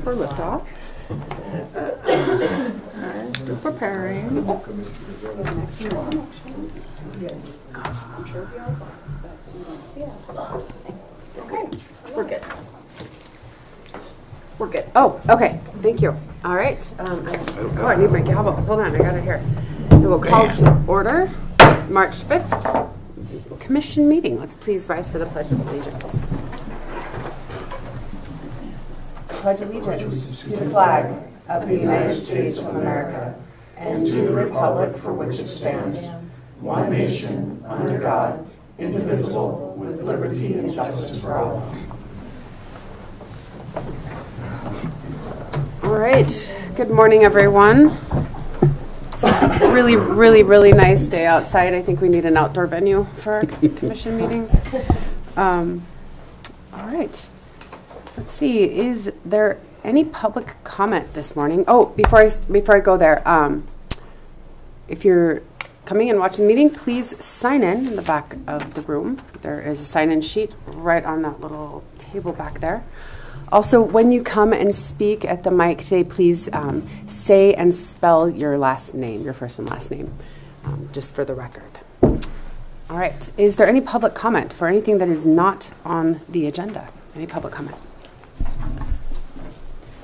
for liftoff. And still preparing. I'm sure we all are, but you don't see us. Okay, we're good. We're good. Oh, okay. Thank you. All right. I need my gavel. Hold on, I got it here. We will call to order March 5th commission meeting. Let's please rise for the Pledge of Allegiance. I pledge allegiance to the flag of the United States of America and to the republic for which it stands, one nation, under God, indivisible, with liberty and justice for all. All right. Good morning, everyone. It's a really, really nice day outside. I think we need an outdoor venue for our commission meetings. All right. Let's see. Is there any public comment this morning? Oh, before I go there, if you're coming and watching the meeting, please sign in the back of the room. There is a sign-in sheet right on that little table back there. Also, when you come and speak at the mic today, please say and spell your last name, your first and last name, just for the record. All right. Is there any public comment for anything that is not on the agenda? Any public comment?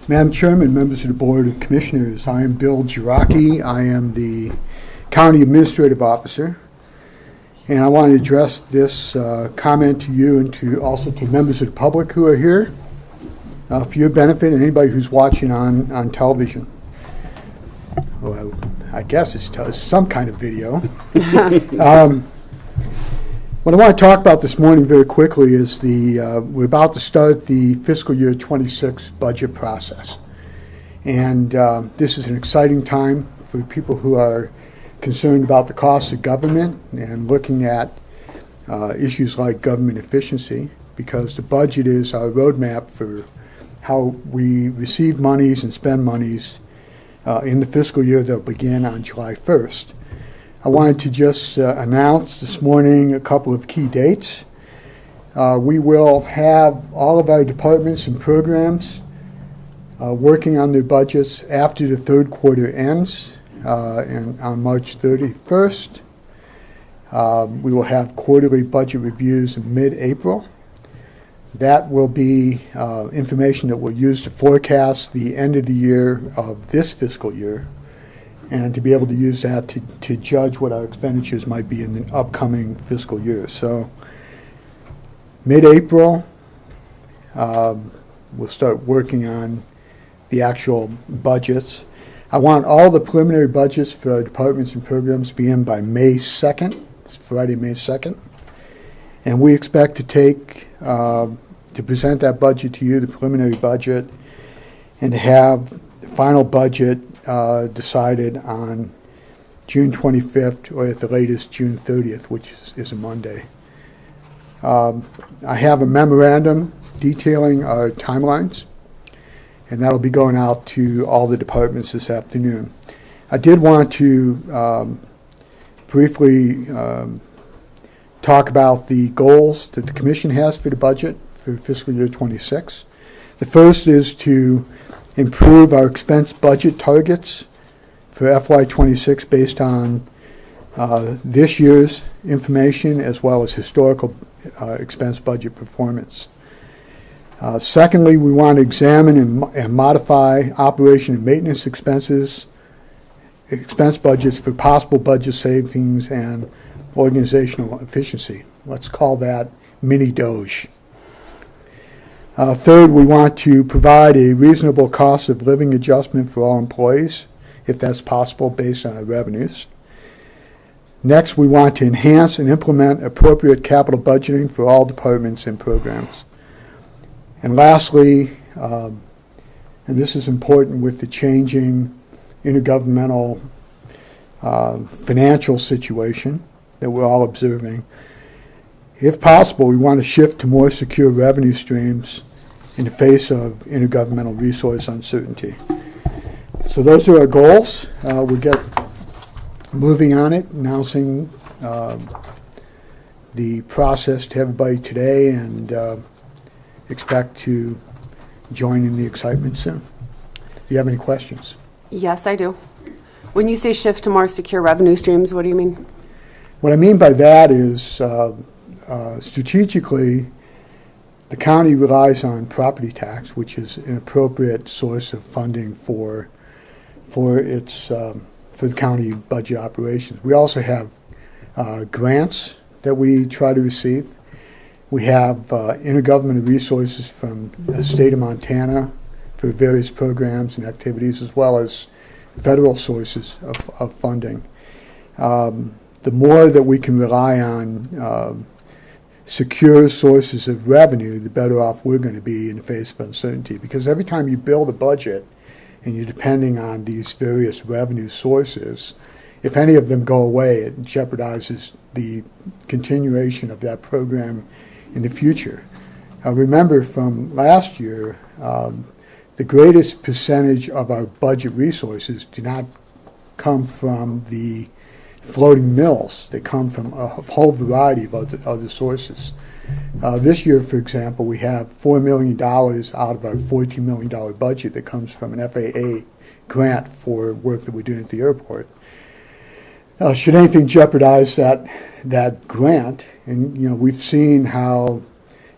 Madam Chairman, members of the Board of Commissioners, I am Bill Giracchi. I am the County Administrative Officer, and I want to address this comment to you and also to members of the public who are here. For your benefit and anybody who's watching on television. Well, I guess it's some kind of video. What I want to talk about this morning very quickly is we're about to start the fiscal year 26 budget process. And this is an exciting time for people who are concerned about the costs of government and looking at issues like government efficiency, because the budget is our roadmap for how we receive monies and spend monies in the fiscal year that will begin on July 1st. I wanted to just announce this morning a couple of key dates. We will have all of our departments and programs working on their budgets after the third quarter ends and on March 31st. We will have quarterly budget reviews in mid-April. That will be information that we'll use to forecast the end of the year of this fiscal year and to be able to use that to judge what our expenditures might be in the upcoming fiscal year. So mid-April, we'll start working on the actual budgets. I want all the preliminary budgets for our departments and programs to be in by May 2nd. It's Friday, May 2nd. And we expect to present that budget to you, the preliminary budget, and to have the final budget decided on June 25th or at the latest June 30th, which is a Monday. I have a memorandum detailing our timelines, and that will be going out to all the departments this afternoon. I did want to briefly talk about the goals that the Commission has for the budget for fiscal year 26. The first is to improve our expense budget targets for FY26 based on this year's information as well as historical expense budget performance. Secondly, we want to examine and modify operation and maintenance expense budgets for possible budget savings and organizational efficiency. Let's call that mini Doge. Third, we want to provide a reasonable cost of living adjustment for all employees, if that's possible based on our revenues. Next, we want to enhance and implement appropriate capital budgeting for all departments and programs. And lastly, and this is important with the changing intergovernmental financial situation that we're all observing, if possible, we want to shift to more secure revenue streams in the face of intergovernmental resource uncertainty. So those are our goals. We'll get moving on it, announcing the process to everybody today, and expect to join in the excitement soon. Do you have any questions? Yes, I do. When you say shift to more secure revenue streams, what do you mean? What I mean by that is strategically, the county relies on property tax, which is an appropriate source of funding for the county budget operations. We also have grants that we try to receive. We have intergovernmental resources from the state of Montana for various programs and activities, as well as federal sources of funding. The more that we can rely on secure sources of revenue, the better off we're going to be in the face of uncertainty. Because every time you build a budget and you're depending on these various revenue sources, if any of them go away, it jeopardizes the continuation of that program in the future. Remember from last year, the greatest percentage of our budget resources do not come from the floating mills. They come from a whole variety of other sources. This year, for example, we have $4 million out of our $14 million budget that comes from an FAA grant for work that we're doing at the airport. Should anything jeopardize that grant, and we've seen how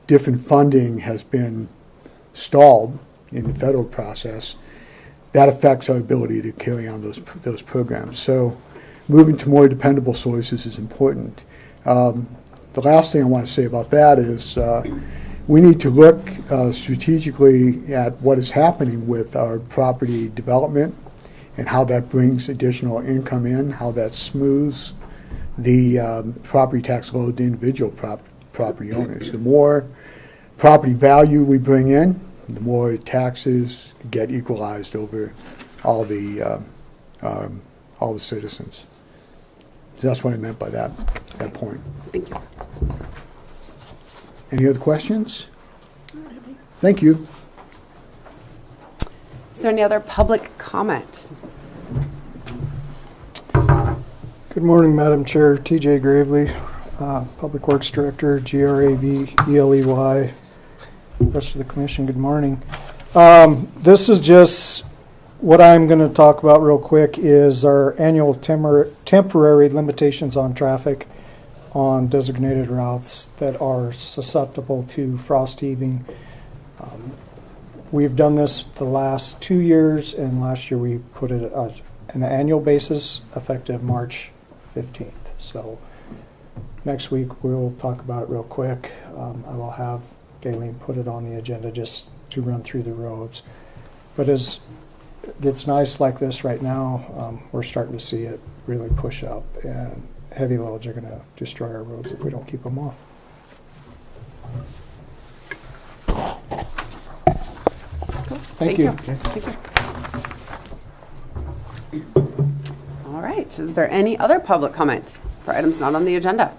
different funding has been stalled in the federal process, that affects our ability to carry on those programs. So moving to more dependable sources is important. The last thing I want to say about that is we need to look strategically at what is happening with our property development and how that brings additional income in, how that smooths the property tax load to individual property owners. The more property value we bring in, the more taxes get equalized over all the citizens. So that's what I meant by that point. Thank you. Any other questions? Thank you. Is there any other public comment? Good morning, Madam Chair. T.J. Gravely, Public Works Director, GRAV-ELEY. Rest of the commission, good morning. This is just what I'm going to talk about real quick is our annual temporary limitations on traffic on designated routes that are susceptible to frost heaving. We've done this the last 2 years, and last year we put it as an annual basis effective March 15th. So next week we'll talk about it real quick. I will have Galen put it on the agenda just to run through the roads. But as it gets nice like this right now, we're starting to see it really push up, and heavy loads are going to destroy our roads if we don't keep them off. Thank you. Thank you. All right. Is there any other public comment for items not on the agenda?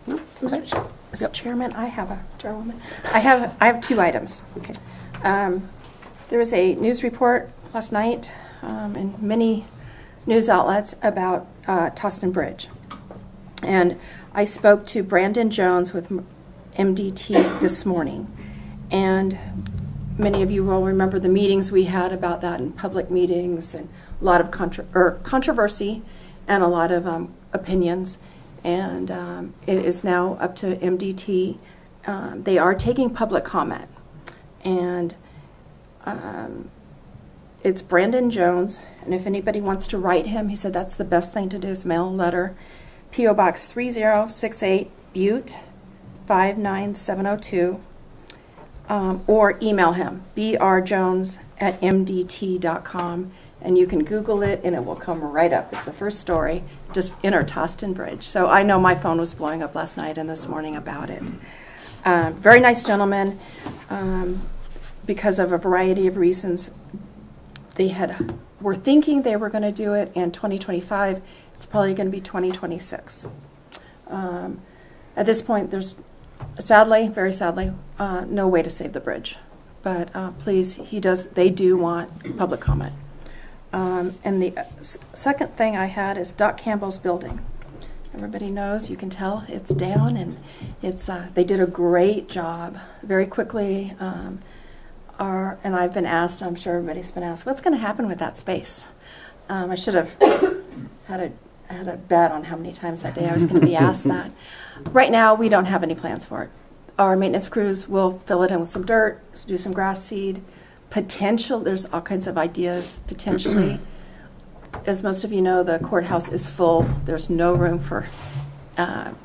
No? Okay. Mr. Chairman, I have 2 items. Okay. There was a news report last night in many news outlets about Toston Bridge. And I spoke to Brandon Jones with MDT this morning. And many of you will remember the meetings we had about that in public meetings, and a lot of controversy and a lot of opinions. And it is now up to MDT. They are taking public comment. And it's Brandon Jones. And if anybody wants to write him, he said that's the best thing to do is mail a letter. P.O. Box 3068, Butte, 59702. Or email him, brjones@mdt.com. And you can Google it, and it will come right up. It's the first story. Just enter Toston Bridge. So I know my phone was blowing up last night and this morning about it. Very nice gentleman. Because of a variety of reasons, they were thinking they were going to do it in 2025. It's probably going to be 2026. At this point, there's sadly, very sadly, no way to save the bridge. But please, they do want public comment. And the second thing I had is Doc Campbell's building. Everybody knows, you can tell it's down, and it's they did a great job very quickly. And I've been asked, I'm sure everybody's been asked, what's going to happen with that space? I should have had a bet on how many times that day I was going to be asked that. Right now, we don't have any plans for it. Our maintenance crews will fill it in with some dirt, do some grass seed. There's all kinds of ideas, potentially. As most of you know, the courthouse is full. There's no room for,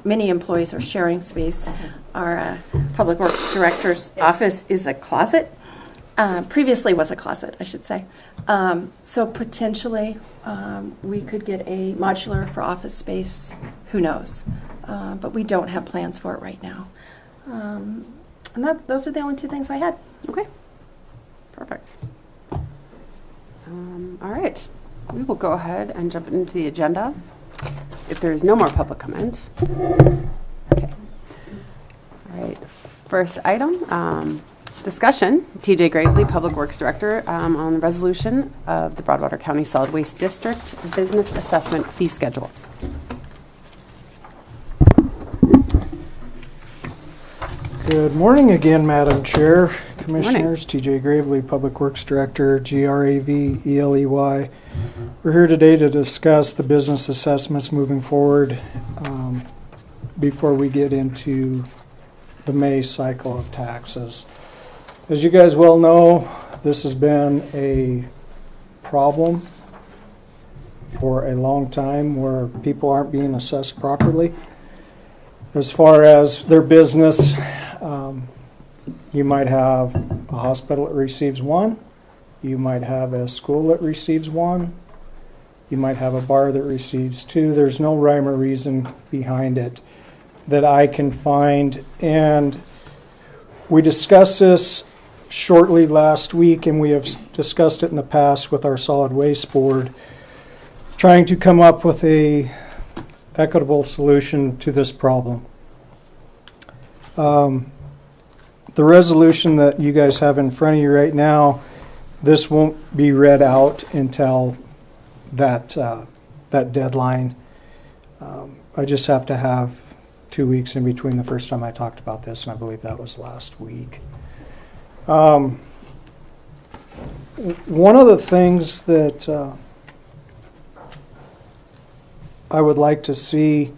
many employees are sharing space. Our Public Works Director's office is a closet. Previously was a closet, I should say. So potentially, we could get a modular for office space. Who knows? But we don't have plans for it right now. And those are the only two things I had. Okay. Perfect. All right. We will go ahead and jump into the agenda if there is no more public comment. Okay. All right. First item, discussion, TJ Gravely, Public Works Director, on the resolution of the Broadwater County Solid Waste District Business Assessment Fee Schedule. Good morning again, Madam Chair, Commissioners. TJ Gravely, Public Works Director, GRAVELEY. We're here today to discuss the business assessments moving forward before we get into the May cycle of taxes. As you guys well know, this has been a problem for a long time where people aren't being assessed properly. As far as their business, you might have a hospital that receives one, you might have a school that receives one, you might have a bar that receives two. There's no rhyme or reason behind it that I can find. And we discussed this shortly last week, and we have discussed it in the past with our solid waste board, trying to come up with a equitable solution to this problem. The resolution that you guys have in front of you right now, this won't be read out until that deadline. I just have to have 2 weeks in between the first time I talked about this, and I believe that was last week. One of the things that I would like to see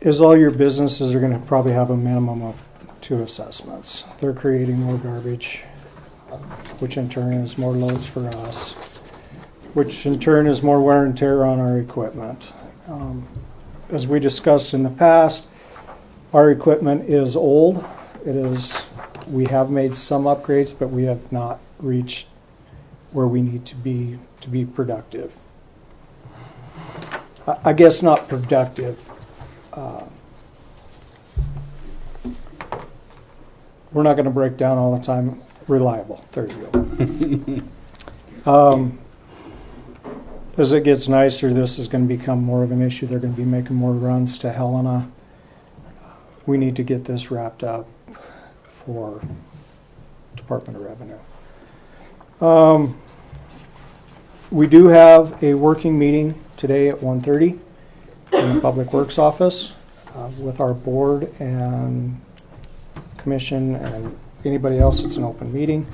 is all your businesses are going to probably have a minimum of 2 assessments. They're creating more garbage, which in turn is more loads for us, which in turn is more wear and tear on our equipment. As we discussed in the past, our equipment is old. We have made some upgrades, but we have not reached where we need to be productive. I guess not productive. We're not going to break down all the time. Reliable. There you go. As it gets nicer, this is going to become more of an issue. They're going to be making more runs to Helena. We need to get this wrapped up for Department of Revenue. We do have a working meeting today at 1:30 in the Public Works office with our board and commission and anybody else. It's an open meeting.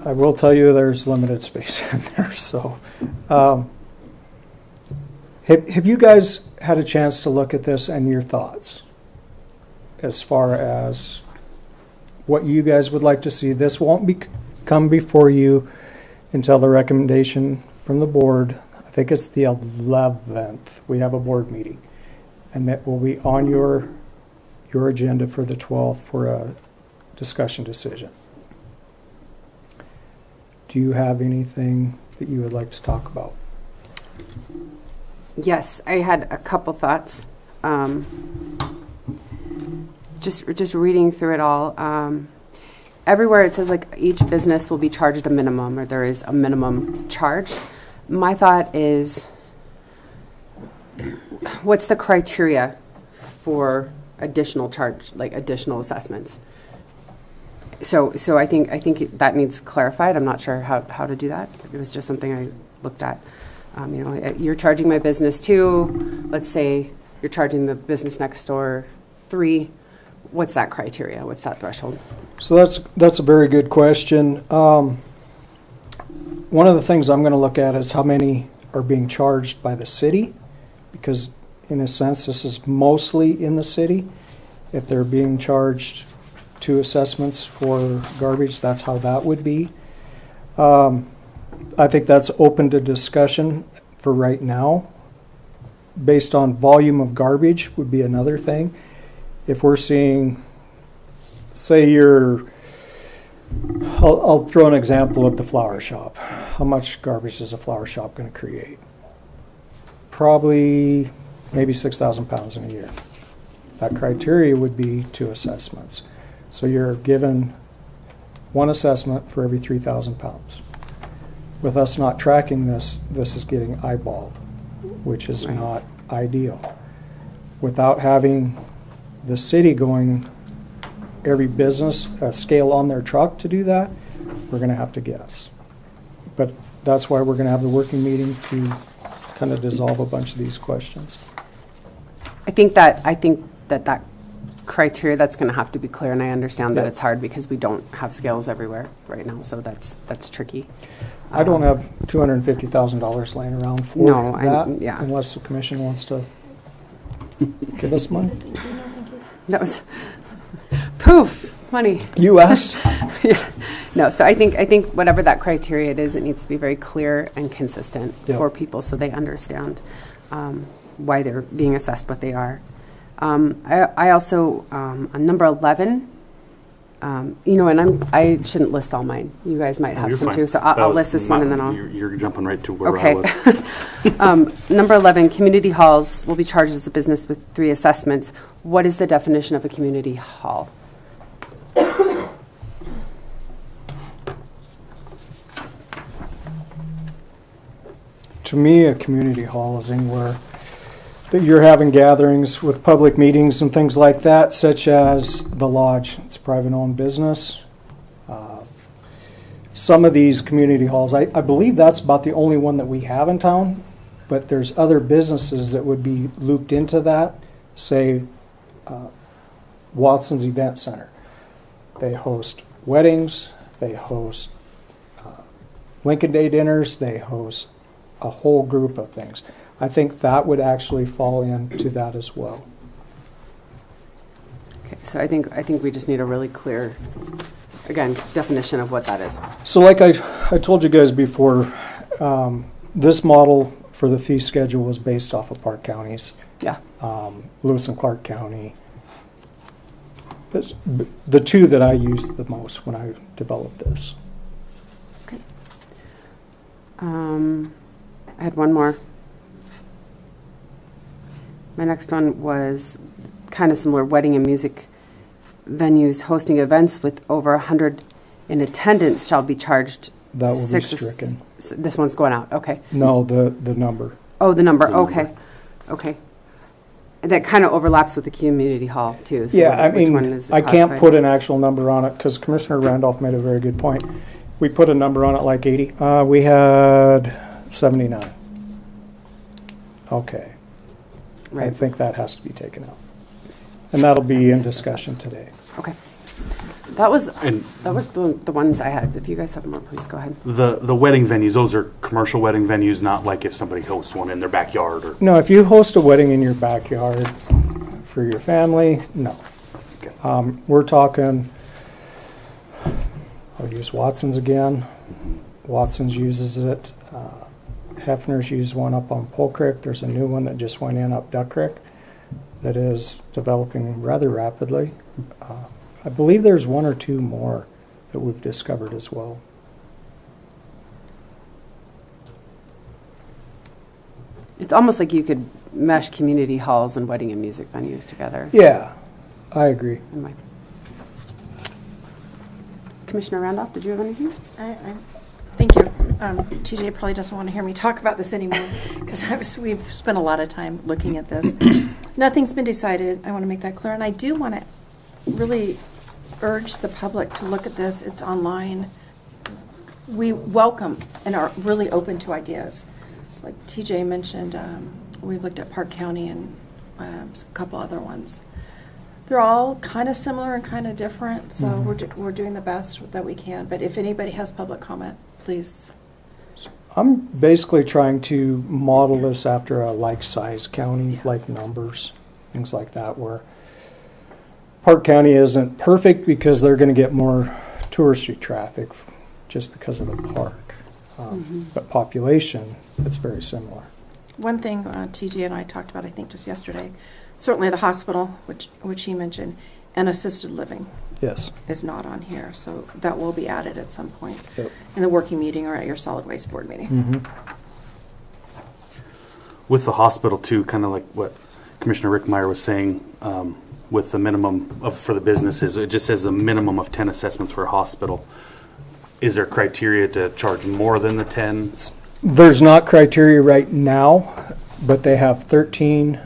I will tell you there's limited space in there. So have you guys had a chance to look at this and your thoughts as far as what you guys would like to see? This won't come before you until the recommendation from the board. I think it's the 11th. We have a board meeting, and that will be on your agenda for the 12th for a discussion decision. Do you have anything that you would like to talk about? Yes, I had a couple thoughts. Just reading through it all. Everywhere it says like each business will be charged a minimum, or there is a minimum charge. My thought is, what's the criteria for additional charge, like additional assessments? So I think that needs clarified. I'm not sure how to do that. It was just something I looked at. You're charging my business 2, let's say you're charging the business next door 3. What's that criteria? What's that threshold? So that's a very good question. One of the things I'm going to look at is how many are being charged by the city, because in a sense this is mostly in the city. If they're being charged 2 assessments for garbage, that's how that would be. I think that's open to discussion for right now. Based on volume of garbage would be another thing. If we're seeing, say I'll throw an example of the flower shop. How much garbage is a flower shop going to create? Probably maybe 6,000 pounds in a year. That criteria would be 2 assessments. So you're given 1 assessment for every 3,000 pounds. With us not tracking this is getting eyeballed, which is not ideal. Without having the city going every business a scale on their truck to do that, we're going to have to guess. But that's why we're going to have the working meeting to kind of dissolve a bunch of these questions. I think that criteria, that's going to have to be clear, and I understand that it's hard because we don't have scales everywhere right now, so that's tricky. I don't have $250,000 laying around for that, unless the commission wants to give us money. That was poof, money. You asked. Yeah. No, so I think whatever that criteria it is, it needs to be very clear and consistent for people so they understand why they're being assessed what they are. I also, on number 11, and I shouldn't list all mine. You guys might have some too, so I'll list this one and then I'll... You're jumping right to where I was. Number 11, community halls will be charged as a business with 3 assessments. What is the definition of a community hall? To me, a community hall is anywhere that you're having gatherings with public meetings and things like that, such as the lodge. It's a private-owned business. Some of these community halls, I believe that's about the only one that we have in town, but there's other businesses that would be looped into that, say Watson's Event Center. They host weddings, they host Lincoln Day dinners, they host a whole group of things. I think that would actually fall into that as well. Okay, so I think we just need a really clear, again, definition of what that is. So like I told you guys before, this model for the fee schedule was based off of Park counties. Yeah. Lewis and Clark County. The 2 that I used the most when I developed this. Okay. I had one more. My next one was kind of similar. Wedding and music venues hosting events with over 100 in attendance shall be charged. That will be stricken. This one's going out. Okay. No, the number. Oh, the number. Okay. Okay. That kind of overlaps with the community hall too. So yeah, which one is I can't put an actual number on it because Commissioner Randolph made a very good point. We put a number on it like 80. We had 79. Okay. Right. I think that has to be taken out. And that'll be in discussion today. Okay. That was the ones I had. If you guys have more, please go ahead. The wedding venues, those are commercial wedding venues, not like if somebody hosts one in their backyard or... No, if you host a wedding in your backyard for your family, no. Okay. We're talking, I'll use Watson's again. Watson's uses it. Hefner's used one up on Pole Creek. There's a new one that just went in up Duck Creek that is developing rather rapidly. I believe there's 1 or 2 more that we've discovered as well. It's almost like you could mesh community halls and wedding and music venues together. Yeah, I agree. Anyway. Commissioner Randolph, did you have anything? Thank you. TJ probably doesn't want to hear me talk about this anymore because we've spent a lot of time looking at this. Nothing's been decided. I want to make that clear. And I do want to really urge the public to look at this. It's online. We welcome and are really open to ideas. It's like TJ mentioned, we've looked at Park County and a couple other ones. They're all kind of similar and kind of different, so we're doing the best that we can. But if anybody has public comment, please. I'm basically trying to model this after a like-size county, like numbers, things like that, where Park County isn't perfect because they're going to get more touristy traffic just because of the park. But population, it's very similar. One thing TJ and I talked about, I think just yesterday, certainly the hospital, which he mentioned, and assisted living Yes. is not on here, so that will be added at some point Yep. in the working meeting or at your solid waste board meeting. With the hospital too, kind of like what Commissioner Rickmeyer was saying, with the minimum for the businesses, it just says a minimum of 10 assessments for a hospital. Is there criteria to charge more than the 10? There's not criteria right now, but they have 13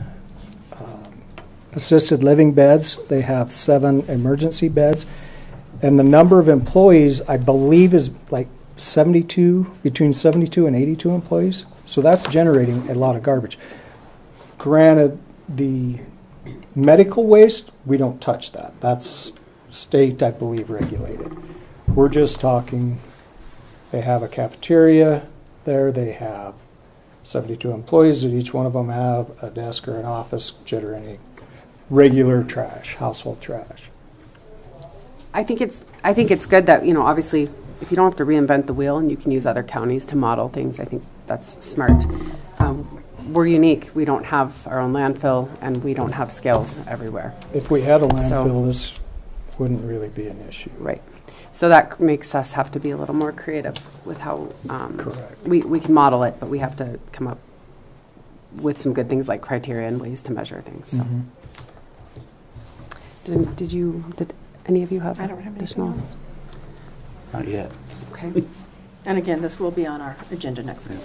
assisted living beds. They have 7 emergency beds. And the number of employees, I believe, is like 72, between 72 and 82 employees. So that's generating a lot of garbage. Granted, the medical waste, we don't touch that. That's state, I believe, regulated. We're just talking, they have a cafeteria there, they have 72 employees, and each one of them have a desk or an office generating regular trash, household trash. I think it's good that, obviously, if you don't have to reinvent the wheel and you can use other counties to model things, I think that's smart. We're unique. We don't have our own landfill, and we don't have scales everywhere. If we had a So- landfill, this wouldn't really be an issue. Right. So that makes us have to be a little more creative with how Correct. we can model it, but we have to come up with some good things like criteria and ways to measure things. So. Did any of you have I don't have additional? anything else. Not yet. Okay. And again, this will be on our agenda next week.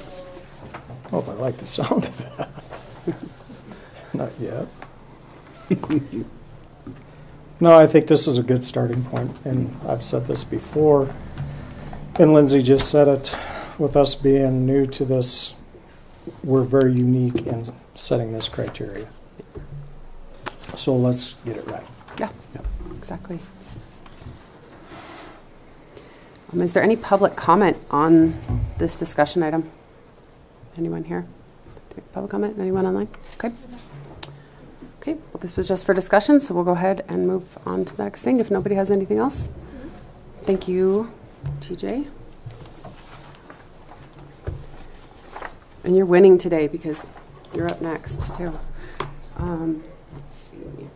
Oh, I like the sound of that. Not yet. No, I think this is a good starting point, and I've said this before, and Lindsay just said it, with us being new to this, we're very unique in setting this criteria. So let's get it right. Yeah, exactly. Is there any public comment on this discussion item? Anyone here? Public comment? Anyone online? Okay. Okay, well, this was just for discussion, so we'll go ahead and move on to the next thing if nobody has anything else. Thank you, TJ. And you're winning today because you're up next, too. Let's see.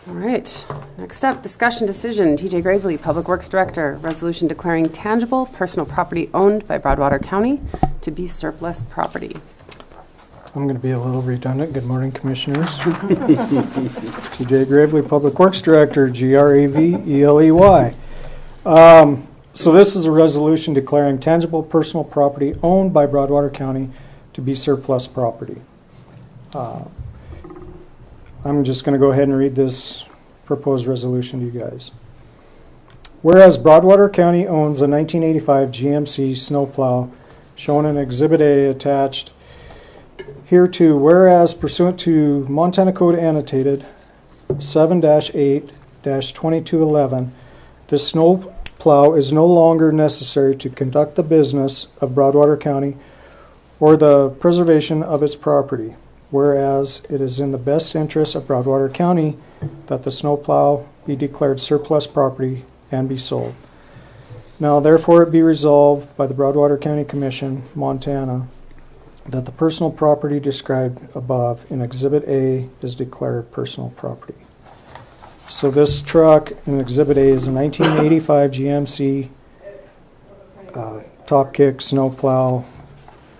All right, next up, discussion decision. TJ Gravely, Public Works Director, resolution declaring tangible personal property owned by Broadwater County to be surplus property. I'm going to be a little redundant. Good morning, Commissioners. TJ Gravely, Public Works Director, Graveley. So this is a resolution declaring tangible personal property owned by Broadwater County to be surplus property. I'm just going to go ahead and read this proposed resolution to you guys. Whereas Broadwater County owns a 1985 GMC snowplow shown in Exhibit A attached hereto, whereas pursuant to Montana Code Annotated 7-8-2211, this snowplow is no longer necessary to conduct the business of Broadwater County or the preservation of its property. Whereas it is in the best interest of Broadwater County that the snowplow be declared surplus property and be sold. Now therefore it be resolved by the Broadwater County Commission, Montana, that the personal property described above in Exhibit A is declared personal property. So this truck in Exhibit A is a 1985 GMC top kick snowplow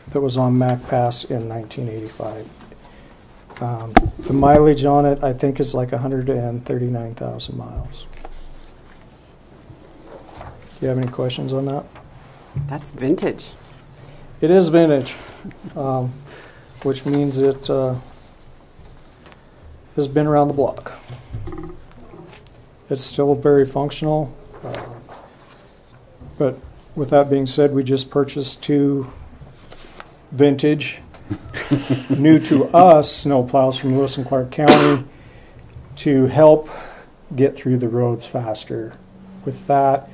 that was on MacPass in 1985. The mileage on it, I think, is like 139,000 miles. Do you have any questions on that? That's vintage. It is vintage, which means it has been around the block. It's still very functional, but with that being said, we just purchased 2 vintage, new to us, snowplows from Lewis and Clark County to help get through the roads faster. With that,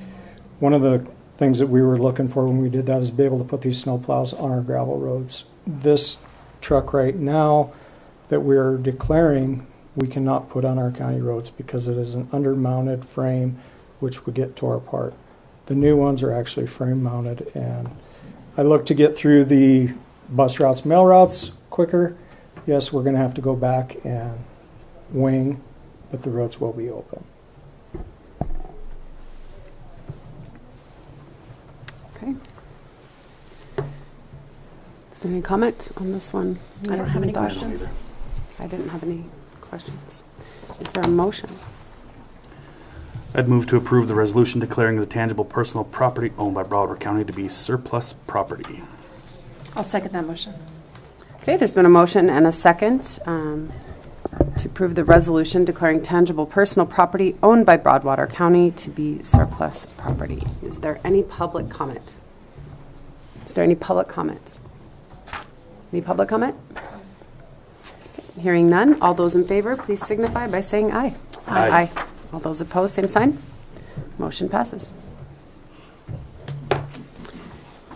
one of the things that we were looking for when we did that is be able to put these snowplows on our gravel roads. This truck right now that we're declaring, we cannot put on our county roads because it is an undermounted frame which would get tore apart. The new ones are actually frame mounted, and I look to get through the bus routes, mail routes quicker. Yes, we're going to have to go back and wing, but the roads will be open. Okay. Is there any comment on this one? I don't have any thoughts? questions. I didn't have any questions. Is there a motion? I'd move to approve the resolution declaring the tangible personal property owned by Broward County to be surplus property. I'll second that motion. Okay, there's been a motion and a second to approve the resolution declaring tangible personal property owned by Broadwater County to be surplus property. Is there any public comment? Is there any public comment? Any public comment? Okay, hearing none, all those in favor, please signify by saying aye. Aye. All those opposed, same sign. Motion passes.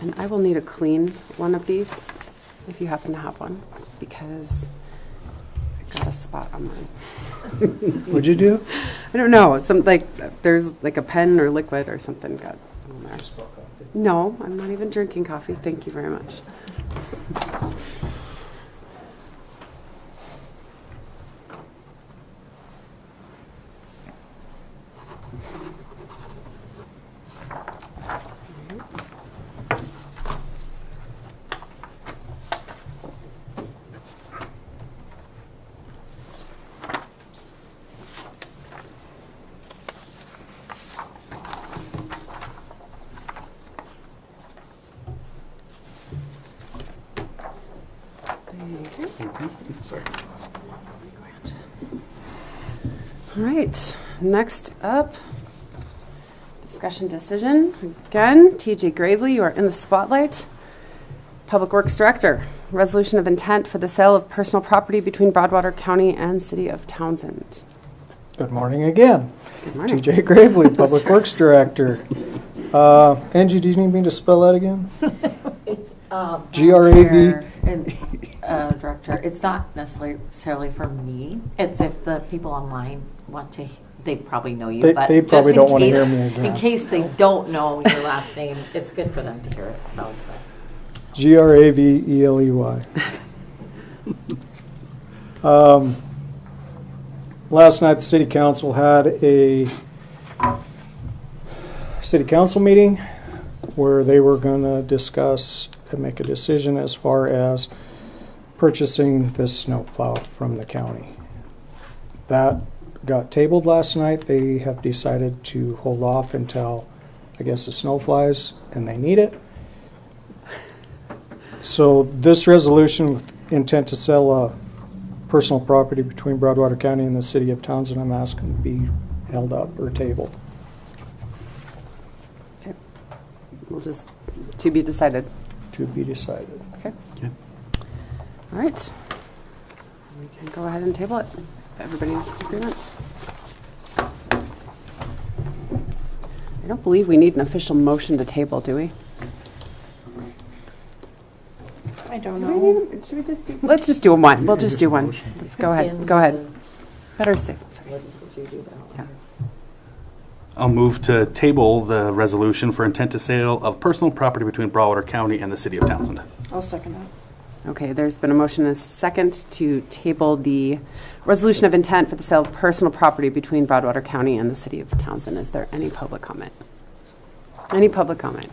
And I will need a clean one of these, if you happen to have one, because I got a spot on mine. What'd you do? I don't know. It's some there's like a pen or liquid or something got on there. No, I'm not even drinking coffee. Thank you very much. Sorry. All right, next up, discussion decision. Again, TJ Gravely, you are in the spotlight. Public Works Director, resolution of intent for the sale of personal property between Broadwater County and City of Townsend. Good morning again. Good morning. TJ Gravely, Public Works Director. Angie, do you need me to spell that again? It's GRAV. Chair and Director. It's not necessarily for me. It's if the people online want to. They probably know you, but They just probably in don't want to case- hear me again. In case they don't know your last name, it's good for them to hear it spelled. GRAVELEY. Last night, the City Council had a City Council meeting where they were going to discuss and make a decision as far as purchasing this snowplow from the county. That got tabled last night. They have decided to hold off until, I guess, the snow flies and they need it. So this resolution with intent to sell a personal property between Broadwater County and the City of Townsend, I'm asking to be held up or tabled. Okay. We'll just, to be decided. To be decided. Okay. Okay. All right. We can go ahead and table it, if everybody's in agreement. I don't believe we need an official motion to table, do we? I don't know. Should we just do? Let's just do one. We'll just do one. Let's go ahead. Go ahead. Better safe than sorry. Yeah. I'll move to table the resolution for intent to sale of personal property between Broward County and the City of Townsend. I'll second that. Okay, there's been a motion and a second to table the resolution of intent for the sale of personal property between Broadwater County and the City of Townsend. Is there any public comment? Any public comment?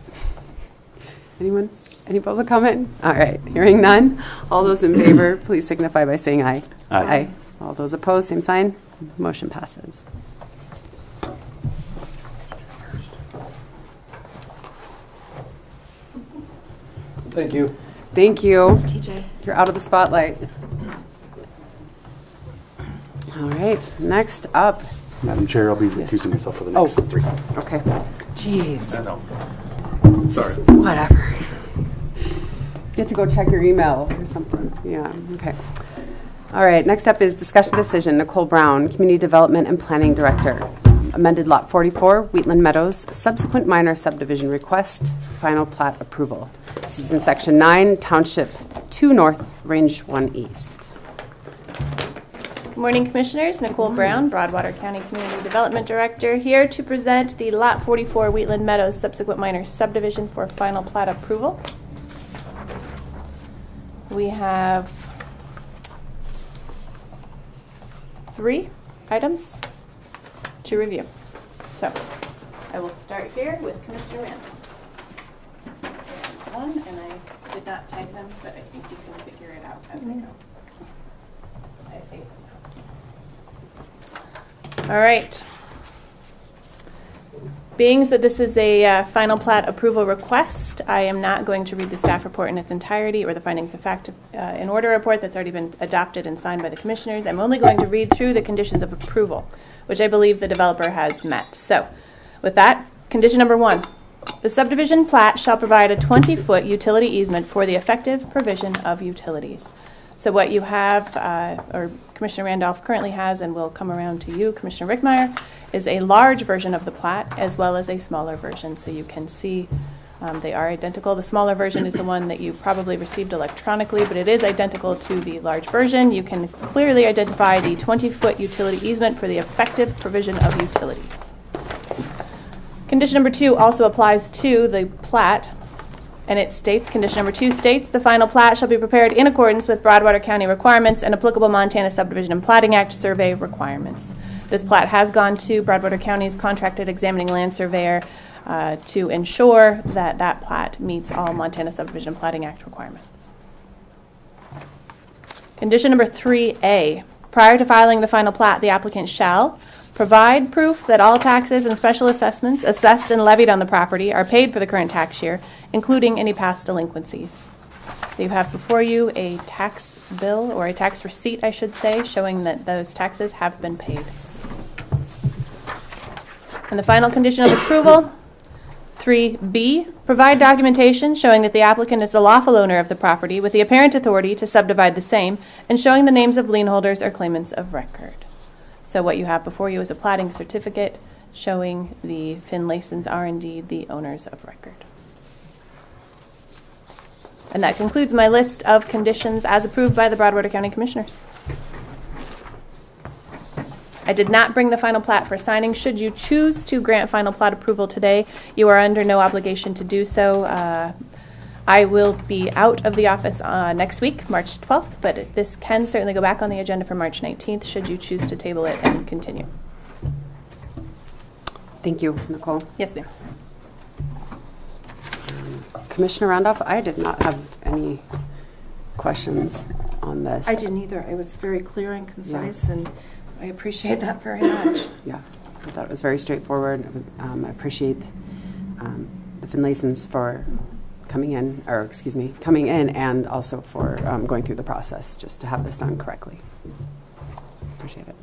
Anyone? Any public comment? All right, hearing none. All those in favor, please signify by saying aye. Aye. All those opposed, same sign. Motion passes. Thank you. Thank you. TJ. You're out of the spotlight. All right, next up. Madam Chair, I'll be recusing myself for the next three. Okay. Jeez. No. Sorry. Whatever. You have to go check your email or something. Yeah, okay. All right, next up is discussion decision. Nicole Brown, Community Development and Planning Director. Amended Lot 44, Wheatland Meadows, subsequent minor subdivision request, final plat approval. This is in Section 9, Township 2 North, Range 1 East. Good morning, Commissioners. Nicole Brown, Broadwater County Community Development Director, here to present the Lot 44 Wheatland Meadows subsequent minor subdivision for final plat approval. We have 3 items to review. So I will start here with Commissioner Randall. There's one, and I did not type them, but I think you can figure it out as I go. I think. All right. Being that this is a final plat approval request, I am not going to read the staff report in its entirety or the findings of fact in order report that's already been adopted and signed by the commissioners. I'm only going to read through the conditions of approval, which I believe the developer has met. So with that, condition number 1, the subdivision plat shall provide a 20-foot utility easement for the effective provision of utilities. So what you have, or Commissioner Randolph currently has and will come around to you, Commissioner Rickmeyer, is a large version of the plat as well as a smaller version. So you can see they are identical. The smaller version is the one that you probably received electronically, but it is identical to the large version. You can clearly identify the 20-foot utility easement for the effective provision of utilities. Condition number 2 also applies to the plat. And it states, condition number 2 states, the final plat shall be prepared in accordance with Broadwater County requirements and applicable Montana Subdivision and Platting Act survey requirements. This plat has gone to Broadwater County's contracted examining land surveyor to ensure that that plat meets all Montana Subdivision and Platting Act requirements. Condition number 3A, prior to filing the final plat, the applicant shall provide proof that all taxes and special assessments assessed and levied on the property are paid for the current tax year, including any past delinquencies. So you have before you a tax bill, or a tax receipt, I should say, showing that those taxes have been paid. And the final condition of approval, 3B, provide documentation showing that the applicant is the lawful owner of the property with the apparent authority to subdivide the same, and showing the names of lien holders or claimants of record. So what you have before you is a platting certificate showing the Finlaysons are indeed the owners of record. And that concludes my list of conditions as approved by the Broadwater County Commissioners. I did not bring the final plat for signing. Should you choose to grant final plat approval today, you are under no obligation to do so. I will be out of the office next week, March 12th, but this can certainly go back on the agenda for March 19th should you choose to table it and continue. Thank you, Nicole. Yes, ma'am. Commissioner Randolph, I did not have any questions on this. I didn't either. It was very clear and concise, and I appreciate that very much. Yeah, I thought it was very straightforward. I appreciate the Finlaysons for coming in and also for going through the process just to have this done correctly. Appreciate it.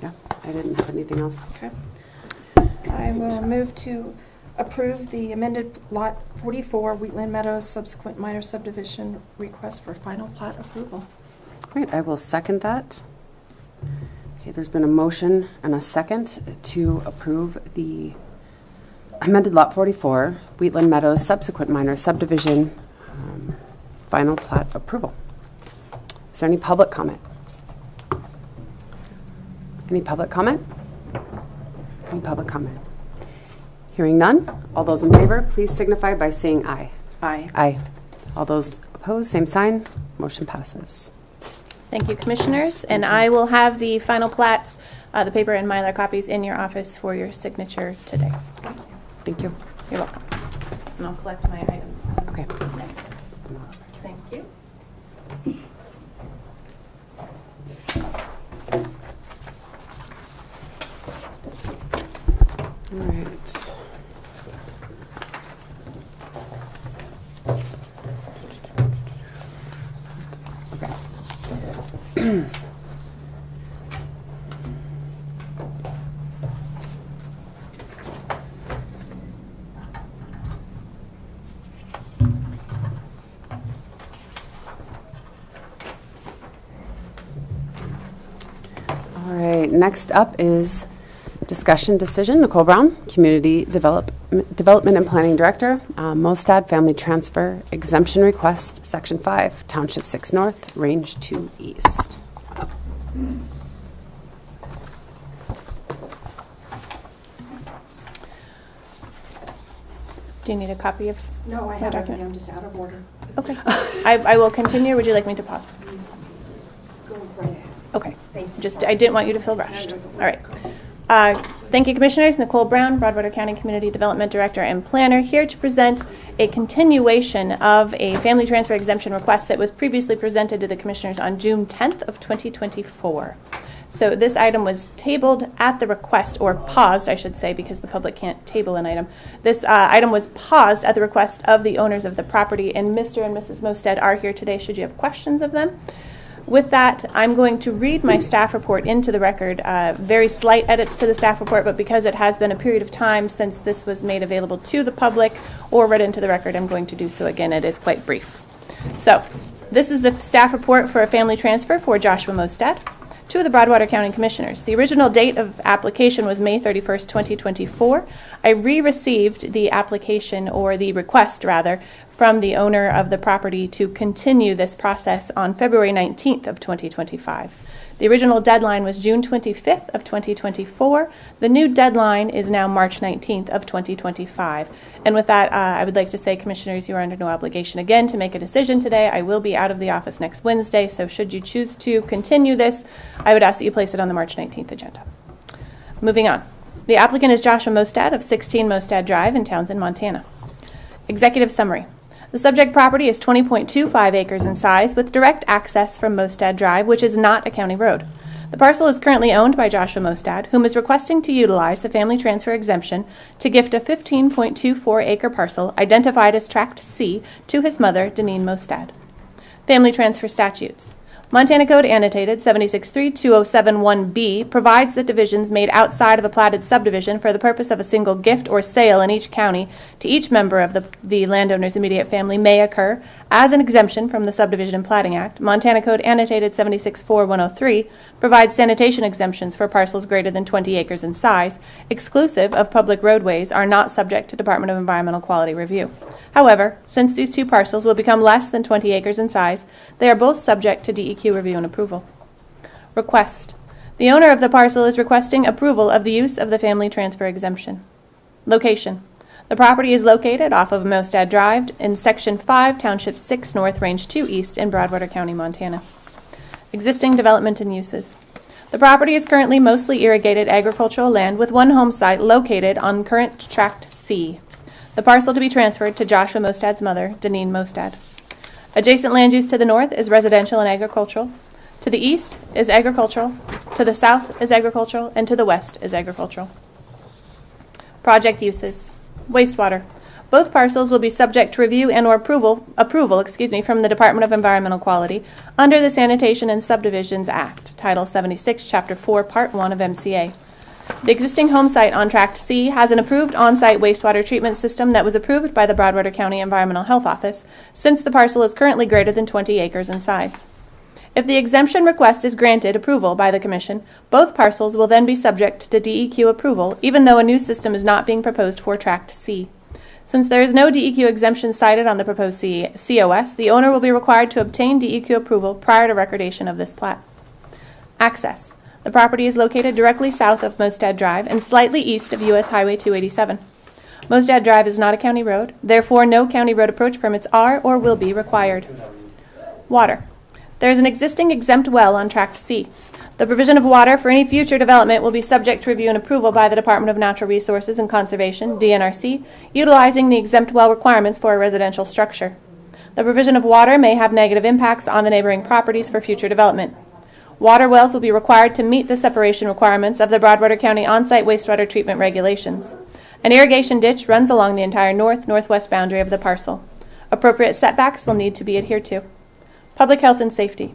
Yeah, I didn't have anything else. Okay. I will move to approve the amended Lot 44 Wheatland Meadows subsequent minor subdivision request for final plat approval. All right, I will second that. Okay, there's been a motion and a second to approve the amended Lot 44 Wheatland Meadows subsequent minor subdivision final plat approval. Is there any public comment? Any public comment? Any public comment? Hearing none, all those in favor, please signify by saying aye. Aye. Aye. All those opposed, same sign. Motion passes. Thank you, Commissioners. And I will have the final plats, the paper and Mylar copies in your office for your signature today. Thank you. You're welcome. And I'll collect my items. Okay. Thank you. All right. Okay. All right, next up is discussion decision. Nicole Brown, Community Development and Planning Director, Mostad Family Transfer Exemption Request, Section 5, Township 6 North, Range 2 East. Do you need a copy of? No, I my have document? everything, I'm just out of order. Okay. I will continue. Would you like me to pause? Go right ahead. Okay. Thank you. Just, I didn't want you to feel rushed. All right. Thank you, Commissioners. Nicole Brown, Broadwater County Community Development Director and Planner, here to present a continuation of a family transfer exemption request that was previously presented to the Commissioners on June 10th of 2024. So this item was tabled at the request, or paused, I should say, because the public can't table an item. This item was paused at the request of the owners of the property, and Mr. and Mrs. Mostad are here today should you have questions of them. With that, I'm going to read my staff report into the record. Very slight edits to the staff report, but because it has been a period of time since this was made available to the public or read into the record, I'm going to do so again. It is quite brief. So, this is the staff report for a family transfer for Joshua Mostad to the Broadwater County Commissioners. The original date of application was May 31st, 2024. I re-received the application, or the request rather, from the owner of the property to continue this process on February 19th of 2025. The original deadline was June 25th of 2024. The new deadline is now March 19th of 2025. And with that, I would like to say, Commissioners, you are under no obligation again to make a decision today. I will be out of the office next Wednesday, so should you choose to continue this, I would ask that you place it on the March 19th agenda. Moving on. The applicant is Joshua Mostad of 16 Mostad Drive in Townsend, Montana. Executive summary. The subject property is 20.25 acres in size with direct access from Mostad Drive, which is not a county road. The parcel is currently owned by Joshua Mostad, whom is requesting to utilize the family transfer exemption to gift a 15.24 acre parcel identified as Tract C to his mother, Deneen Mostad. Family transfer statutes. Montana Code Annotated 763207-1B provides that divisions made outside of a platted subdivision for the purpose of a single gift or sale in each county to each member of the landowner's immediate family may occur as an exemption from the Subdivision and Platting Act. Montana Code Annotated 764103 provides sanitation exemptions for parcels greater than 20 acres in size, exclusive of public roadways, are not subject to Department of Environmental Quality review. However, since these two parcels will become less than 20 acres in size, they are both subject to DEQ review and approval. Request. The owner of the parcel is requesting approval of the use of the family transfer exemption. Location. The property is located off of Mostad Drive in Section 5, Township 6 North, Range 2 East in Broadwater County, Montana. Existing development and uses. The property is currently mostly irrigated agricultural land with one home site located on current Tract C. The parcel to be transferred to Joshua Mostad's mother, Deneen Mostad. Adjacent land use to the north is residential and agricultural. To the east is agricultural. To the south is agricultural. And to the west is agricultural. Project uses. Wastewater. Both parcels will be subject to review and or approval from the Department of Environmental Quality under the Sanitation and Subdivisions Act, Title 76, Chapter 4, Part 1 of MCA. The existing home site on Tract C has an approved on-site wastewater treatment system that was approved by the Broadwater County Environmental Health Office, since the parcel is currently greater than 20 acres in size. If the exemption request is granted approval by the Commission, both parcels will then be subject to DEQ approval, even though a new system is not being proposed for Tract C. Since there is no DEQ exemption cited on the proposed COS, the owner will be required to obtain DEQ approval prior to recordation of this plat. Access. The property is located directly south of Mostad Drive and slightly east of U.S. Highway 287. Mostad Drive is not a county road, therefore no county road approach permits are or will be required. Water. There is an existing exempt well on Tract C. The provision of water for any future development will be subject to review and approval by the Department of Natural Resources and Conservation, DNRC, utilizing the exempt well requirements for a residential structure. The provision of water may have negative impacts on the neighboring properties for future development. Water wells will be required to meet the separation requirements of the Broadwater County on-site wastewater treatment regulations. An irrigation ditch runs along the entire north-northwest boundary of the parcel. Appropriate setbacks will need to be adhered to. Public health and safety.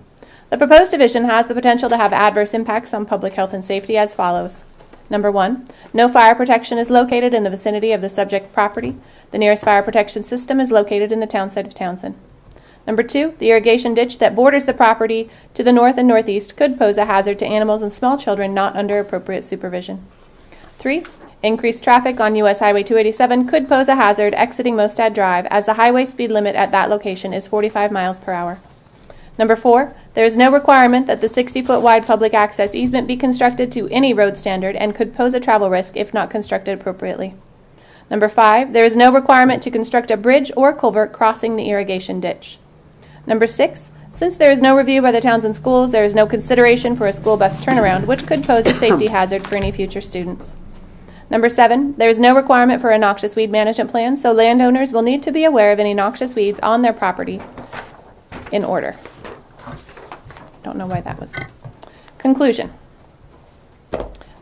The proposed division has the potential to have adverse impacts on public health and safety as follows. Number 1, no fire protection is located in the vicinity of the subject property. The nearest fire protection system is located in the town site of Townsend. Number 2, the irrigation ditch that borders the property to the north and northeast could pose a hazard to animals and small children not under appropriate supervision. 3, increased traffic on US Highway 287 could pose a hazard exiting Mostad Drive, as the highway speed limit at that location is 45 miles per hour. Number 4, there is no requirement that the 60-foot wide public access easement be constructed to any road standard and could pose a travel risk if not constructed appropriately. Number 5, there is no requirement to construct a bridge or culvert crossing the irrigation ditch. Number 6, since there is no review by the Townsend schools, there is no consideration for a school bus turnaround, which could pose a safety hazard for any future students. Number 7, there is no requirement for a noxious weed management plan, so landowners will need to be aware of any noxious weeds on their property in order. Don't know why that was. Conclusion.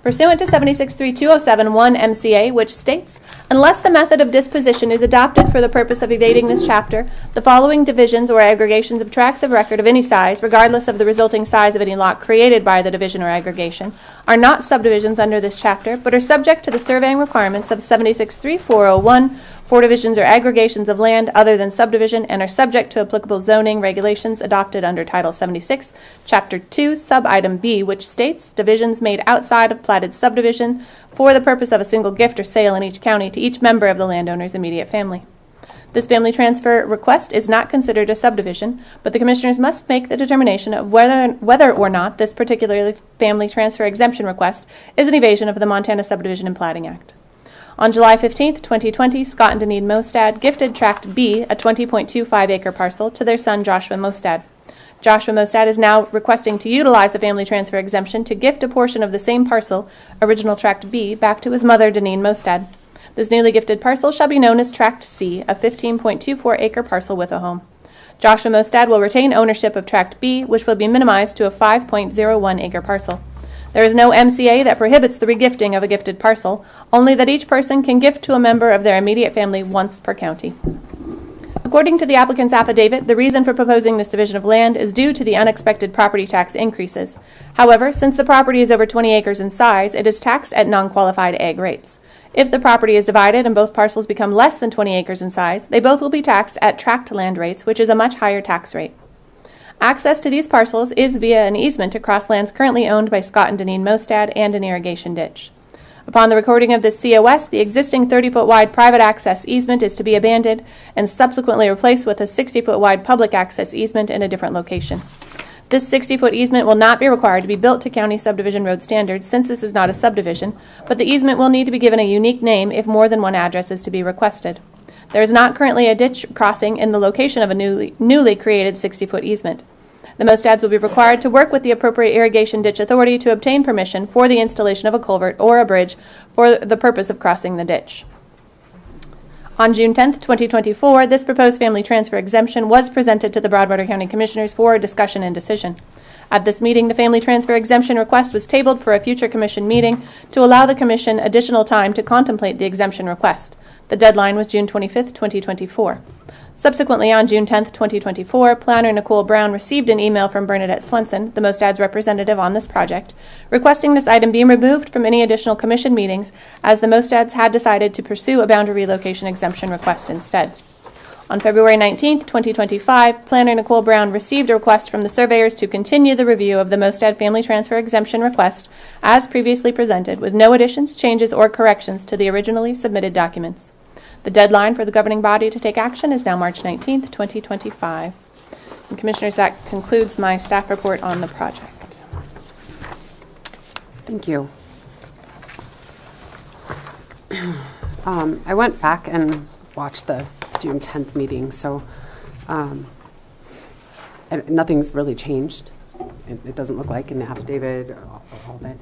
Pursuant to 763207-1 MCA, which states, unless the method of disposition is adopted for the purpose of evading this chapter, the following divisions or aggregations of tracts of record of any size, regardless of the resulting size of any lot created by the division or aggregation, are not subdivisions under this chapter, but are subject to the surveying requirements of 763401 for divisions or aggregations of land other than subdivision, and are subject to applicable zoning regulations adopted under Title 76, Chapter 2, Sub-Item B, which states divisions made outside of platted subdivision for the purpose of a single gift or sale in each county to each member of the landowner's immediate family. This family transfer request is not considered a subdivision, but the Commissioners must make the determination of whether or not this particular family transfer exemption request is an evasion of the Montana Subdivision and Platting Act. On July 15, 2020, Scott and Deneen Mostad gifted Tract B, a 20.25-acre parcel, to their son Joshua Mostad. Joshua Mostad is now requesting to utilize the family transfer exemption to gift a portion of the same parcel, original Tract B, back to his mother, Deneen Mostad. This newly gifted parcel shall be known as Tract C, a 15.24-acre parcel with a home. Joshua Mostad will retain ownership of Tract B, which will be minimized to a 5.01-acre parcel. There is no MCA that prohibits the regifting of a gifted parcel, only that each person can gift to a member of their immediate family once per county. According to the applicant's affidavit, the reason for proposing this division of land is due to the unexpected property tax increases. However, since the property is over 20 acres in size, it is taxed at non-qualified ag rates. If the property is divided and both parcels become less than 20 acres in size, they both will be taxed at tract land rates, which is a much higher tax rate. Access to these parcels is via an easement across lands currently owned by Scott and Deneen Mostad and an irrigation ditch. Upon the recording of this COS, the existing 30-foot wide private access easement is to be abandoned and subsequently replaced with a 60-foot wide public access easement in a different location. This 60-foot easement will not be required to be built to county subdivision road standards, since this is not a subdivision, but the easement will need to be given a unique name if more than one address is to be requested. There is not currently a ditch crossing in the location of a newly created 60-foot easement. The Mostads will be required to work with the appropriate irrigation ditch authority to obtain permission for the installation of a culvert or a bridge for the purpose of crossing the ditch. On June 10, 2024, this proposed family transfer exemption was presented to the Broadwater County Commissioners for discussion and decision. At this meeting, the family transfer exemption request was tabled for a future Commission meeting to allow the Commission additional time to contemplate the exemption request. The deadline was June 25, 2024. Subsequently, on June 10, 2024, Planner Nicole Brown received an email from Bernadette Swenson, the Mostad's representative on this project, requesting this item be removed from any additional Commission meetings, as the Mostads had decided to pursue a boundary relocation exemption request instead. On February 19, 2025, Planner Nicole Brown received a request from the surveyors to continue the review of the Mostad family transfer exemption request as previously presented, with no additions, changes, or corrections to the originally submitted documents. The deadline for the governing body to take action is now March 19th, 2025. And Commissioners, that concludes my staff report on the project. Thank you. I went back and watched the June 10th meeting, so nothing's really changed. It doesn't look like in the affidavit or all of it.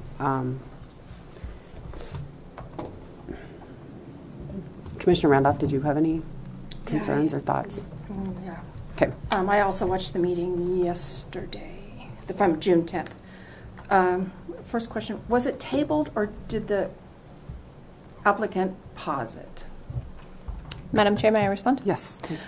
Commissioner Randolph, did you have any concerns or thoughts? Yeah. Okay. I also watched the meeting yesterday, from June 10th. First question, was it tabled or did the applicant pause it? Madam Chair, may I respond? Yes, please.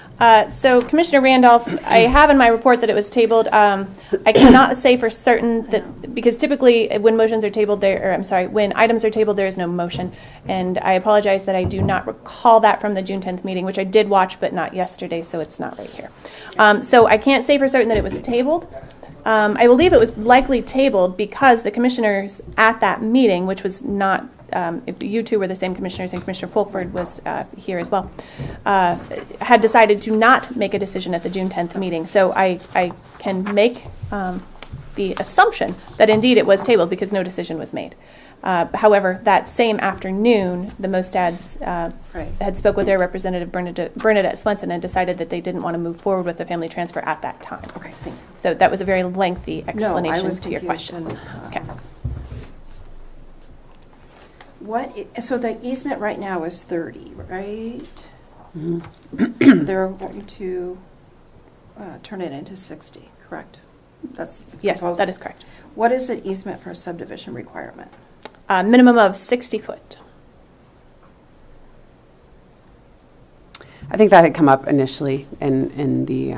So Commissioner Randolph, I have in my report that it was tabled. I cannot say for certain that, because typically when motions are tabled there, or I'm sorry, when items are tabled, there is no motion. And I apologize that I do not recall that from the June 10th meeting, which I did watch, but not yesterday, so it's not right here. So I can't say for certain that it was tabled. I believe it was likely tabled because the commissioners at that meeting, which was not, you two were the same commissioners and Commissioner Fulford was here as well, had decided to not make a decision at the June 10th meeting. So I can make the assumption that indeed it was tabled because no decision was made. However, that same afternoon, the Mostads had spoke with their representative, Bernadette Swenson, and decided that they didn't want to move forward with the family transfer at that time. Okay, thank you. So that was a very lengthy No, explanation I was to your confused question. and, Okay. So the easement right now is 30, right? They're going to turn it into 60, correct? That's the Yes, proposal. that is correct. What is an easement for a subdivision requirement? Minimum of 60 foot. I think that had come up initially in the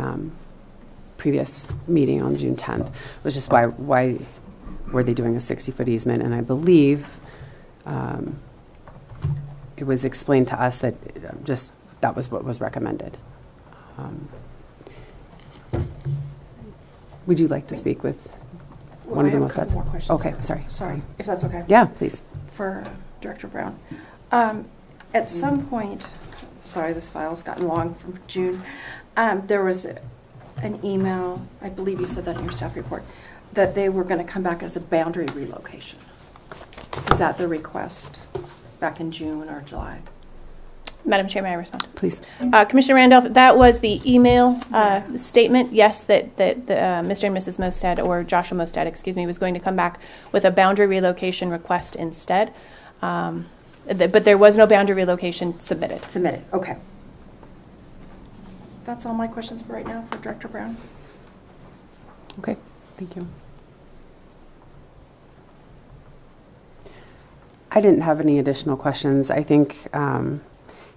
previous meeting on June 10th, was just why were they doing a 60-foot easement? And I believe it was explained to us that just that was what was recommended. Would you like to speak with one of the most? I have a couple more questions. Okay, sorry. Sorry, if that's okay. Yeah, please. For Director Brown. At some point, sorry, this file's gotten long from June, there was an email, I believe you said that in your staff report, that they were going to come back as a boundary relocation. Is that the request back in June or July? Madam Chair, may I respond? Please. Commissioner Randolph, that was the email statement, yes, that Mr. and Mrs. Mostad, or Joshua Mostad, excuse me, was going to come back with a boundary relocation request instead. But there was no boundary relocation submitted. Submitted, okay. That's all my questions for right now for Director Brown. Okay, thank you. I didn't have any additional questions. I think,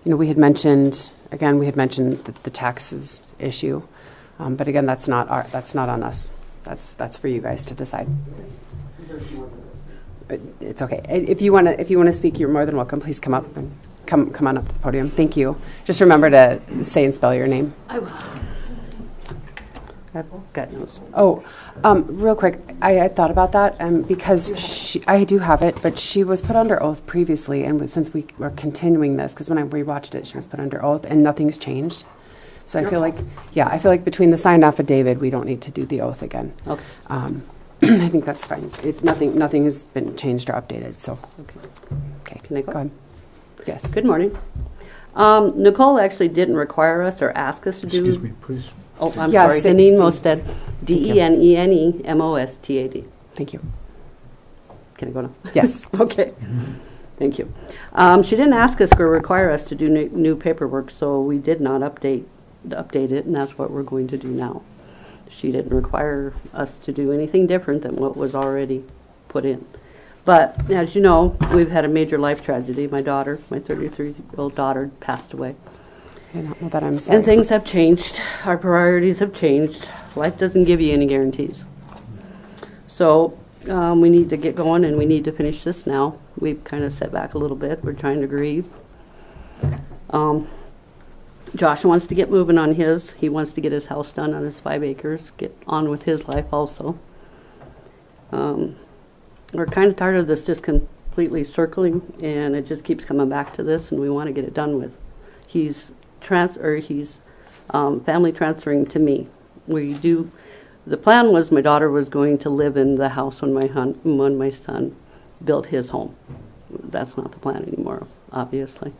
we had mentioned, again, the taxes issue. But again, that's not on us. That's for you guys to decide. But it's okay. If you want to speak, you're more than welcome. Please come up and come on up to the podium. Thank you. Just remember to say and spell your name. I will. I've got notes. Oh, real quick, I had thought about that because I do have it, but she was put under oath previously, and since we are continuing this, because when I rewatched it, she was put under oath, and nothing's changed. So I feel like between the signed affidavit, we don't need to do the oath again. Okay. I think that's fine. Nothing has been changed or updated. So okay, Can I go ahead. Yes. Good morning. Nicole actually didn't require us or ask us to do. Excuse me, please. Oh, I'm Yes, sorry. it's Deneen C. Mostad. DENENEMOSTAD. Thank you. Can I go now? Yes. Okay. Thank you. She didn't ask us or require us to do new paperwork, so we did not update it, and that's what we're going to do now. She didn't require us to do anything different than what was already put in. But as you know, we've had a major life tragedy. My daughter, my 33-year-old daughter, passed away. I don't know that I'm sorry. And things have changed. Our priorities have changed. Life doesn't give you any guarantees. So we need to get going, and we need to finish this now. We've kind of set back a little bit. We're trying to grieve. Josh wants to get moving on his. He wants to get his house done on his 5 acres, get on with his life also. We're kind of tired of this just completely circling, and it just keeps coming back to this, and we want to get it done with. He's family transferring to me. The plan was my daughter was going to live in the house when my son built his home. That's not the plan anymore, obviously.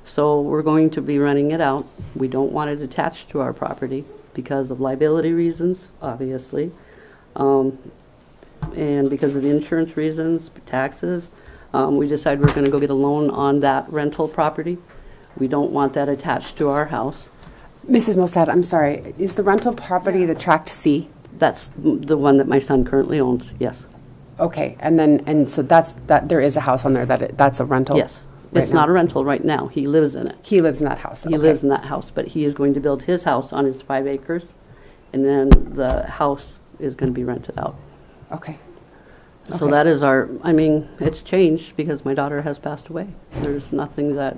So we're going to be renting it out. We don't want it attached to our property because of liability reasons, obviously, and because of insurance reasons, taxes. We decided we're going to go get a loan on that rental property. We don't want that attached to our house. Mrs. Mostad, I'm sorry. Is the rental property the Tract C? That's the one that my son currently owns, yes. Okay, and so that's there is a house on there that's a rental. Yes. right It's not now? a rental right now. He lives in it. He lives in that house. He okay. lives in that house, but he is going to build his house on his 5 acres, and then the house is going to be rented out. Okay. So Okay. that is I mean, it's changed because my daughter has passed away. There's nothing that,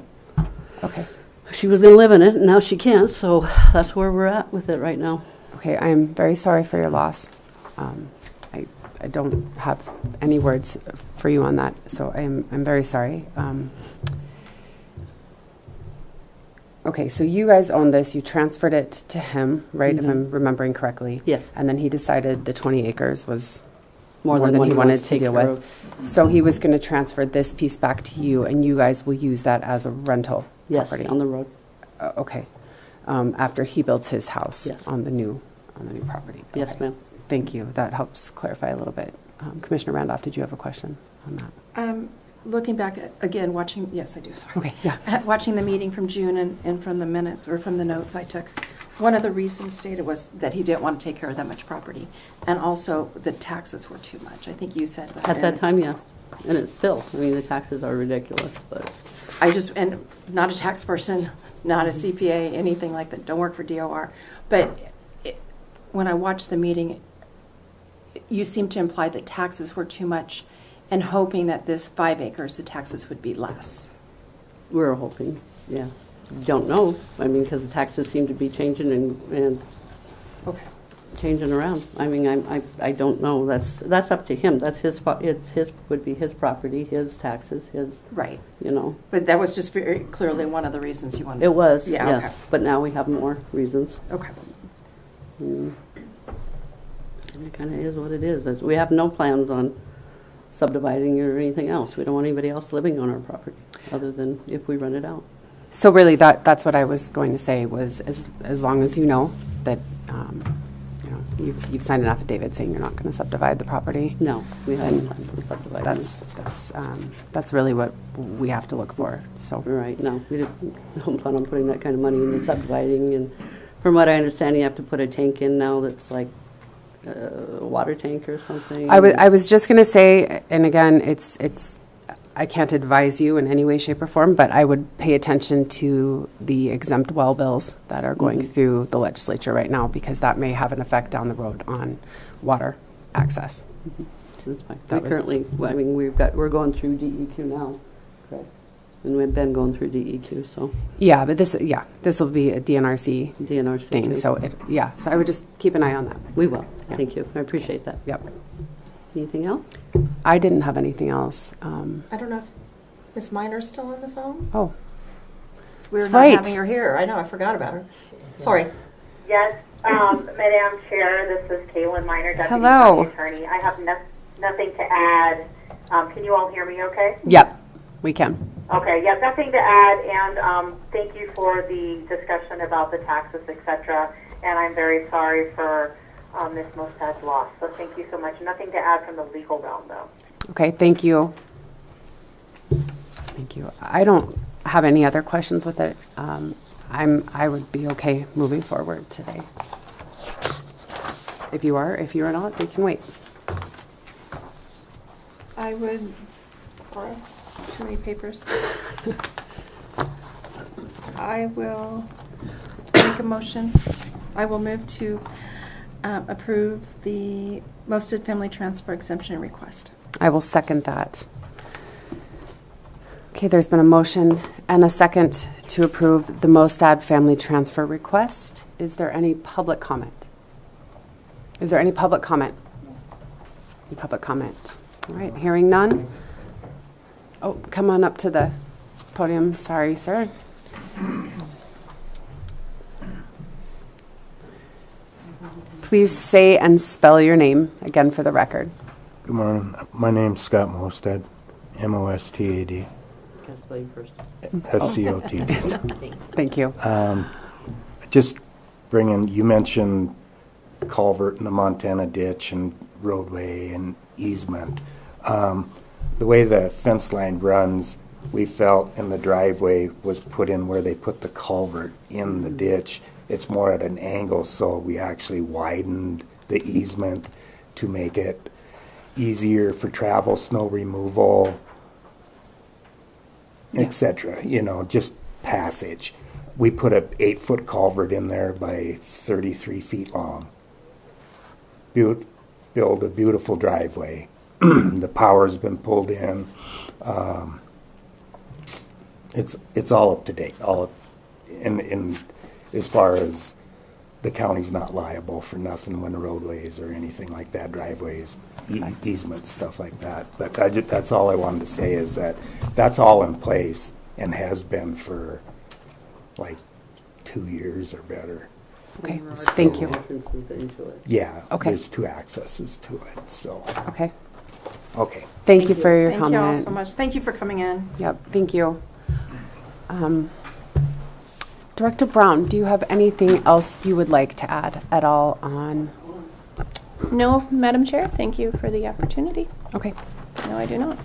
Okay. she was going to live in it, and now she can't, so that's where we're at with it right now. Okay, I am very sorry for your loss. I don't have any words for you on that, so I'm very sorry. Okay, so you guys own this, you transferred it to him, right, if I'm remembering correctly? Yes. And then he decided the 20 acres was More than than what he he wanted wants to to take deal care with. So he was going to transfer this piece back to you, and you guys will use that as a rental Yes, property? on the road. Okay, after he builds his house Yes. on the new property? Yes, Okay. ma'am. Thank you. That helps clarify a little bit. Commissioner Randolph, did you have a question on that? Looking back, again, watching, yes, I do, sorry. Okay, yeah. Watching the meeting from June and from the minutes, or from the notes I took, one of the reasons stated was that he didn't want to take care of that much property. And also, the taxes were too much. I think you said that. At that time, yes. And it's still, I mean, the taxes are ridiculous, but And not a tax person, not a CPA, anything like that, don't work for DOR. But when I watched the meeting, you seemed to imply that taxes were too much, and hoping that this 5 acres, the taxes would be less. we're hoping, yeah. Don't know, I mean, because the taxes seem to be changing and Okay. changing around. I mean, I don't know, that's up to him. That's would be his property, his taxes, his, Right. you know. But that was just very clearly one of the reasons you wanted. It was, Yeah, yes, but now we have more reasons. Okay. It kind of is what it is. We have no plans on subdividing or anything else. We don't want anybody else living on our property, other than if we rent it out. So really, that's what I was going to say, was as long as you know that, you know, you've signed an affidavit saying you're not going to subdivide the property. No, we have no plans on subdividing. That's really what we have to look for, so. Right, no, we don't plan on putting that kind of money into subdividing, and from what I understand, you have to put a tank in now that's like a water tank or something. I was just going to say, and again, it's I can't advise you in any way, shape, or form, but I would pay attention to the exempt well bills that are going through the legislature right now, because that may have an effect down the road on water access. That's fine. That We was- currently, I mean, we're going through DEQ now, correct? And we've been going through DEQ, so Yeah, but this will be a DNRC DNRC thing, too. so so I would just keep an eye on that. We will. Yeah. Thank you. I appreciate that. Yep. Anything else? I didn't have anything else. I don't know if Ms. Minor's still on the phone? Oh, It's weird That's not right. having her here. I know, I forgot about her. Sorry. Yes, Madam Chair, this is Kaylin Minor, Deputy Hello. County Attorney. I have nothing to add. Can you all hear me okay? yep, we can. Okay, yeah, nothing to add, and thank you for the discussion about the taxes, et cetera. And I'm very sorry for Ms. Mostad's loss, so thank you so much. Nothing to add from the legal realm, though. Okay, thank you. Thank you. I don't have any other questions with it. I would be okay moving forward today. If you are not, we can wait. I would, too many papers. I will make a motion. I will move to approve the Mosted Family Transfer Exemption Request. I will second that. Okay, there's been a motion and a second to approve the Mostad family transfer request. Is there any public comment? Is there any public comment? Any public comment? All right, hearing none. Oh, come on up to the podium. Sorry, sir. Please say and spell your name again for the record. Good morning. My name's Scott Mostad, M-O-S-T-A-D, Guess spell you first. S-C-O-T-D. Thank you. Just bringing, you mentioned culvert in the Montana ditch and roadway and easement. The way the fence line runs, we felt in the driveway was put in where they put the culvert in the ditch. It's more at an angle, so we actually widened the easement to make it easier for travel, snow removal. etc. Just passage. We put a 8-foot culvert in there by 33 feet long. Build a beautiful driveway. The power's been pulled in. It's all up to date. In as far as the county's not liable for nothing when roadways or anything like that, driveways, easements, stuff like that. But that's all I wanted to say is that that's all in place and has been for like 2 years or better. Okay, thank you. Entrances into it. Yeah, Okay. there's 2 accesses to it, so, Okay, okay. thank you for your Thank you all comment. so much. Thank you for coming in. Yep, thank you. Director Brown, do you have anything else you would like to add at all on? No, Madam Chair, thank you for the opportunity. Okay, No, I do not.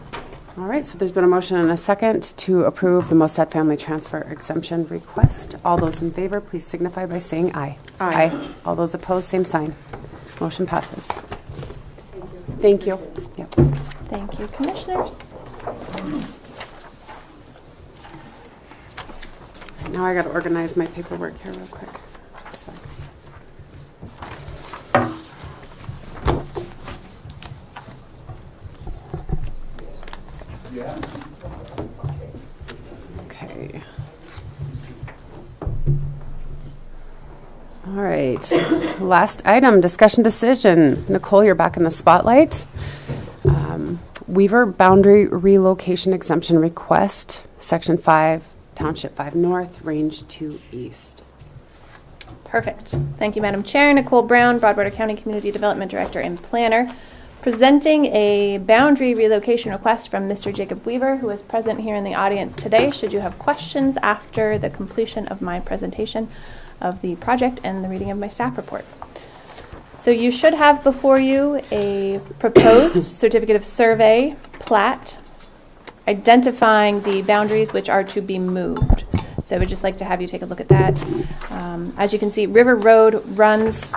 all right, so there's been a motion and a second to approve the Mostad family transfer exemption request. All those in favor, please signify by saying aye. Aye. All those opposed, same sign. Motion passes. Thank you. Yep. Thank you, Commissioners. Now I gotta organize my paperwork here real quick. So. Okay. All right. Last item, discussion decision. Nicole, you're back in the spotlight. Weaver Boundary Relocation Exemption Request, Section 5, Township 5 North, Range 2 East. Perfect. Thank you, Madam Chair. Nicole Brown, Broadwater County Community Development Director and Planner, presenting a boundary relocation request from Mr. Jacob Weaver, who is present here in the audience today. Should you have questions after the completion of my presentation of the project and the reading of my staff report. So you should have before you a proposed certificate of survey plat identifying the boundaries which are to be moved. So I would just like to have you take a look at that. As you can see, River Road runs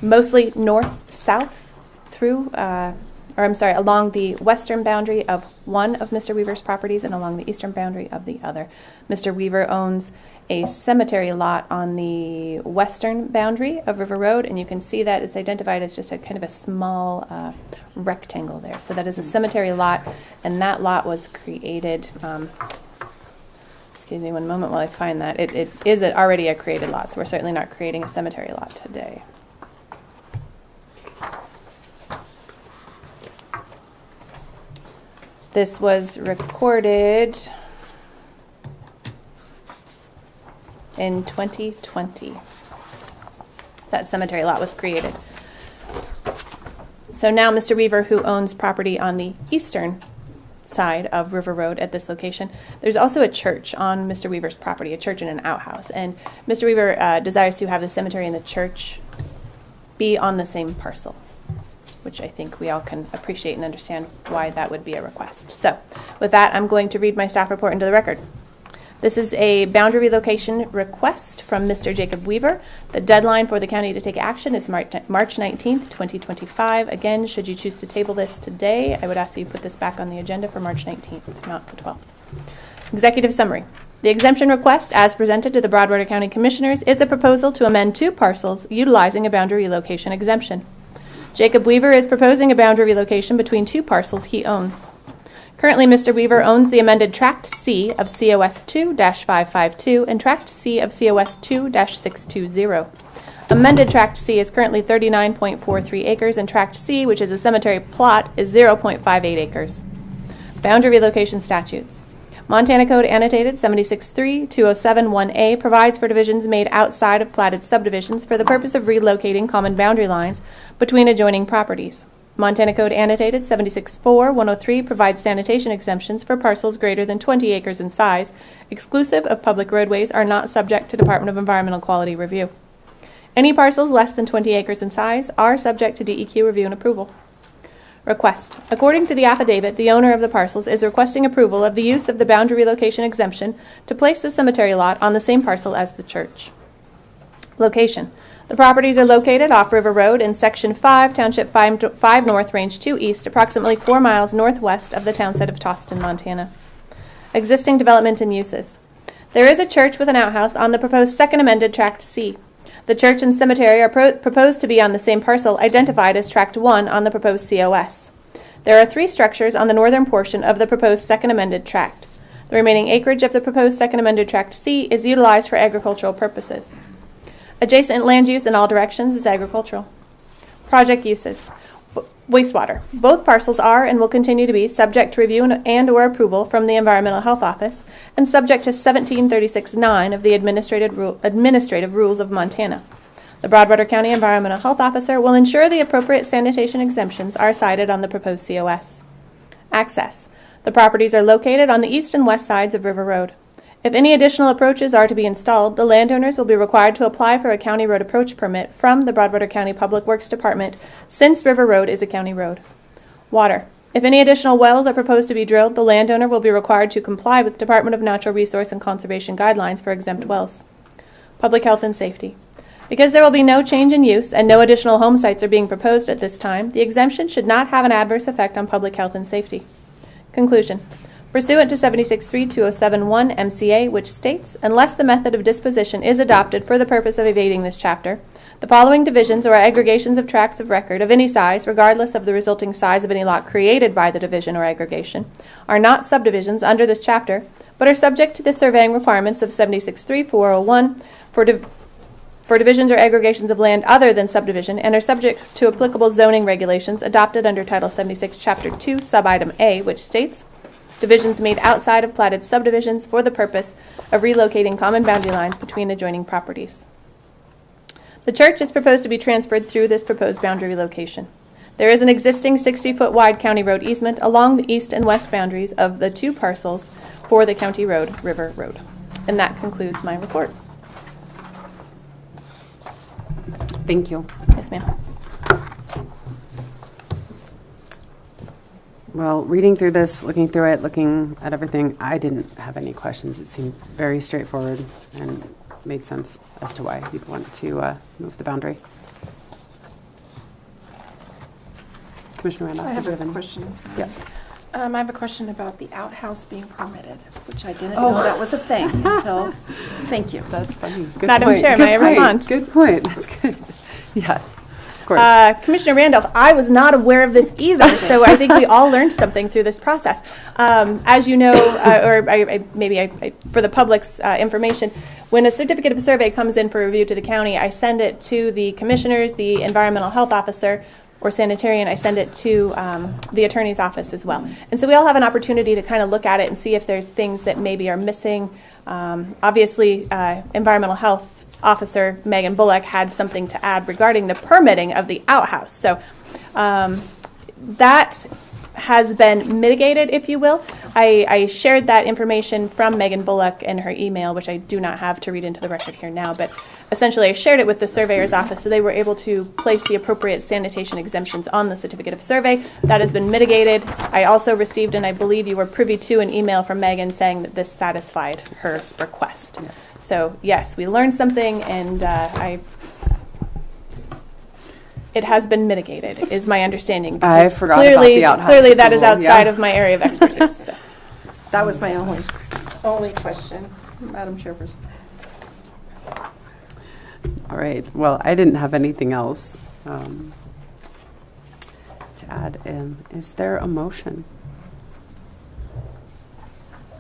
mostly north-south through, along the western boundary of one of Mr. Weaver's properties and along the eastern boundary of the other. Mr. Weaver owns a cemetery lot on the western boundary of River Road, and you can see that it's identified as just a kind of a small rectangle there. So that is a cemetery lot, and that lot was created, excuse me one moment while I find that. It is already a created lot, so we're certainly not creating a cemetery lot today. This was recorded in 2020. That cemetery lot was created. So now Mr. Weaver, who owns property on the eastern side of River Road at this location, there's also a church on Mr. Weaver's property, a church and an outhouse. And Mr. Weaver desires to have the cemetery and the church be on the same parcel, which I think we all can appreciate and understand why that would be a request. So with that, I'm going to read my staff report into the record. This is a boundary relocation request from Mr. Jacob Weaver. The deadline for the county to take action is March 19th, 2025. Again, should you choose to table this today, I would ask that you put this back on the agenda for March 19th, not the 12th. Executive summary. The exemption request, as presented to the Broadwater County Commissioners, is a proposal to amend 2 parcels utilizing a boundary relocation exemption. Jacob Weaver is proposing a boundary relocation between 2 parcels he owns. Currently, Mr. Weaver owns the amended Tract C of COS 2-552 and Tract C of COS 2-620. Amended Tract C is currently 39.43 acres, and Tract C, which is a cemetery plot, is 0.58 acres. Boundary relocation statutes. Montana Code Annotated 76.3-2071A provides for divisions made outside of platted subdivisions for the purpose of relocating common boundary lines between adjoining properties. Montana Code Annotated 76.4-103 provides sanitation exemptions for parcels greater than 20 acres in size, exclusive of public roadways, are not subject to Department of Environmental Quality review. Any parcels less than 20 acres in size are subject to DEQ review and approval. Request. According to the affidavit, the owner of the parcels is requesting approval of the use of the boundary relocation exemption to place the cemetery lot on the same parcel as the church. Location. The properties are located off River Road in Section 5, Township 5 North, Range 2 East, approximately 4 miles northwest of the town site of Toston, Montana. Existing development and uses. There is a church with an outhouse on the proposed second amended Tract C. The church and cemetery are proposed to be on the same parcel identified as Tract 1 on the proposed COS. There are 3 structures on the northern portion of the proposed second amended tract. The remaining acreage of the proposed second amended Tract C is utilized for agricultural purposes. Adjacent land use in all directions is agricultural. Project uses. Wastewater. Both parcels are and will continue to be subject to review and/or approval from the Environmental Health Office and subject to 1736-9 of the Administrative Rules of Montana. The Broadwater County Environmental Health Officer will ensure the appropriate sanitation exemptions are cited on the proposed COS. Access. The properties are located on the east and west sides of River Road. If any additional approaches are to be installed, the landowners will be required to apply for a county road approach permit from the Broadwater County Public Works Department since River Road is a county road. Water. If any additional wells are proposed to be drilled, the landowner will be required to comply with Department of Natural Resource and Conservation guidelines for exempt wells. Public health and safety. Because there will be no change in use and no additional home sites are being proposed at this time, the exemption should not have an adverse effect on public health and safety. Conclusion. Pursuant to 76.3.2071 MCA, which states, unless the method of disposition is adopted for the purpose of evading this chapter, the following divisions or aggregations of tracts of record of any size, regardless of the resulting size of any lot created by the division or aggregation, are not subdivisions under this chapter, but are subject to the surveying requirements of 76.3.401 for divisions or aggregations of land other than subdivision and are subject to applicable zoning regulations adopted under Title 76, Chapter 2, Subitem A, which states, divisions made outside of platted subdivisions for the purpose of relocating common boundary lines between adjoining properties. The church is proposed to be transferred through this proposed boundary relocation. There is an existing 60-foot wide county road easement along the east and west boundaries of the 2 parcels for the county road, River Road. And that concludes my report. Thank you. Yes, ma'am. Well, reading through this, looking through it, looking at everything, I didn't have any questions. It seemed very straightforward and made sense as to why you'd want to move the boundary. Commissioner Randolph, I have did you a any- question. Yeah. I have a question about the outhouse being permitted, which I didn't know that was a thing until, thank you. That's funny. Good Madam point. Chair, Good may I point. respond? Good point. That's good. Yeah, of course. Commissioner Randolph, I was not aware of this either, so I think we all learned something through this process. As you know, for the public's information, when a certificate of survey comes in for review to the county, I send it to the commissioners, the environmental health officer, or sanitarian. I send it to the attorney's office as well. And so we all have an opportunity to kind of look at it and see if there's things that maybe are missing. Obviously, environmental health officer Megan Bullock had something to add regarding the permitting of the outhouse. So that has been mitigated, if you will. I shared that information from Megan Bullock in her email, which I do not have to read into the record here now, but essentially I shared it with the surveyor's office so they were able to place the appropriate sanitation exemptions on the certificate of survey. That has been mitigated. I also received, and I believe you were privy to, an email from Megan saying that this satisfied her request. Yes. So yes, we learned something, and it has been mitigated, is my understanding. I because forgot about the outhouse Clearly, that is approval, outside yeah. of my area of expertise. So. That was my only question, Madam Chairperson. All right. Well, I didn't have anything else to add. Is there a motion?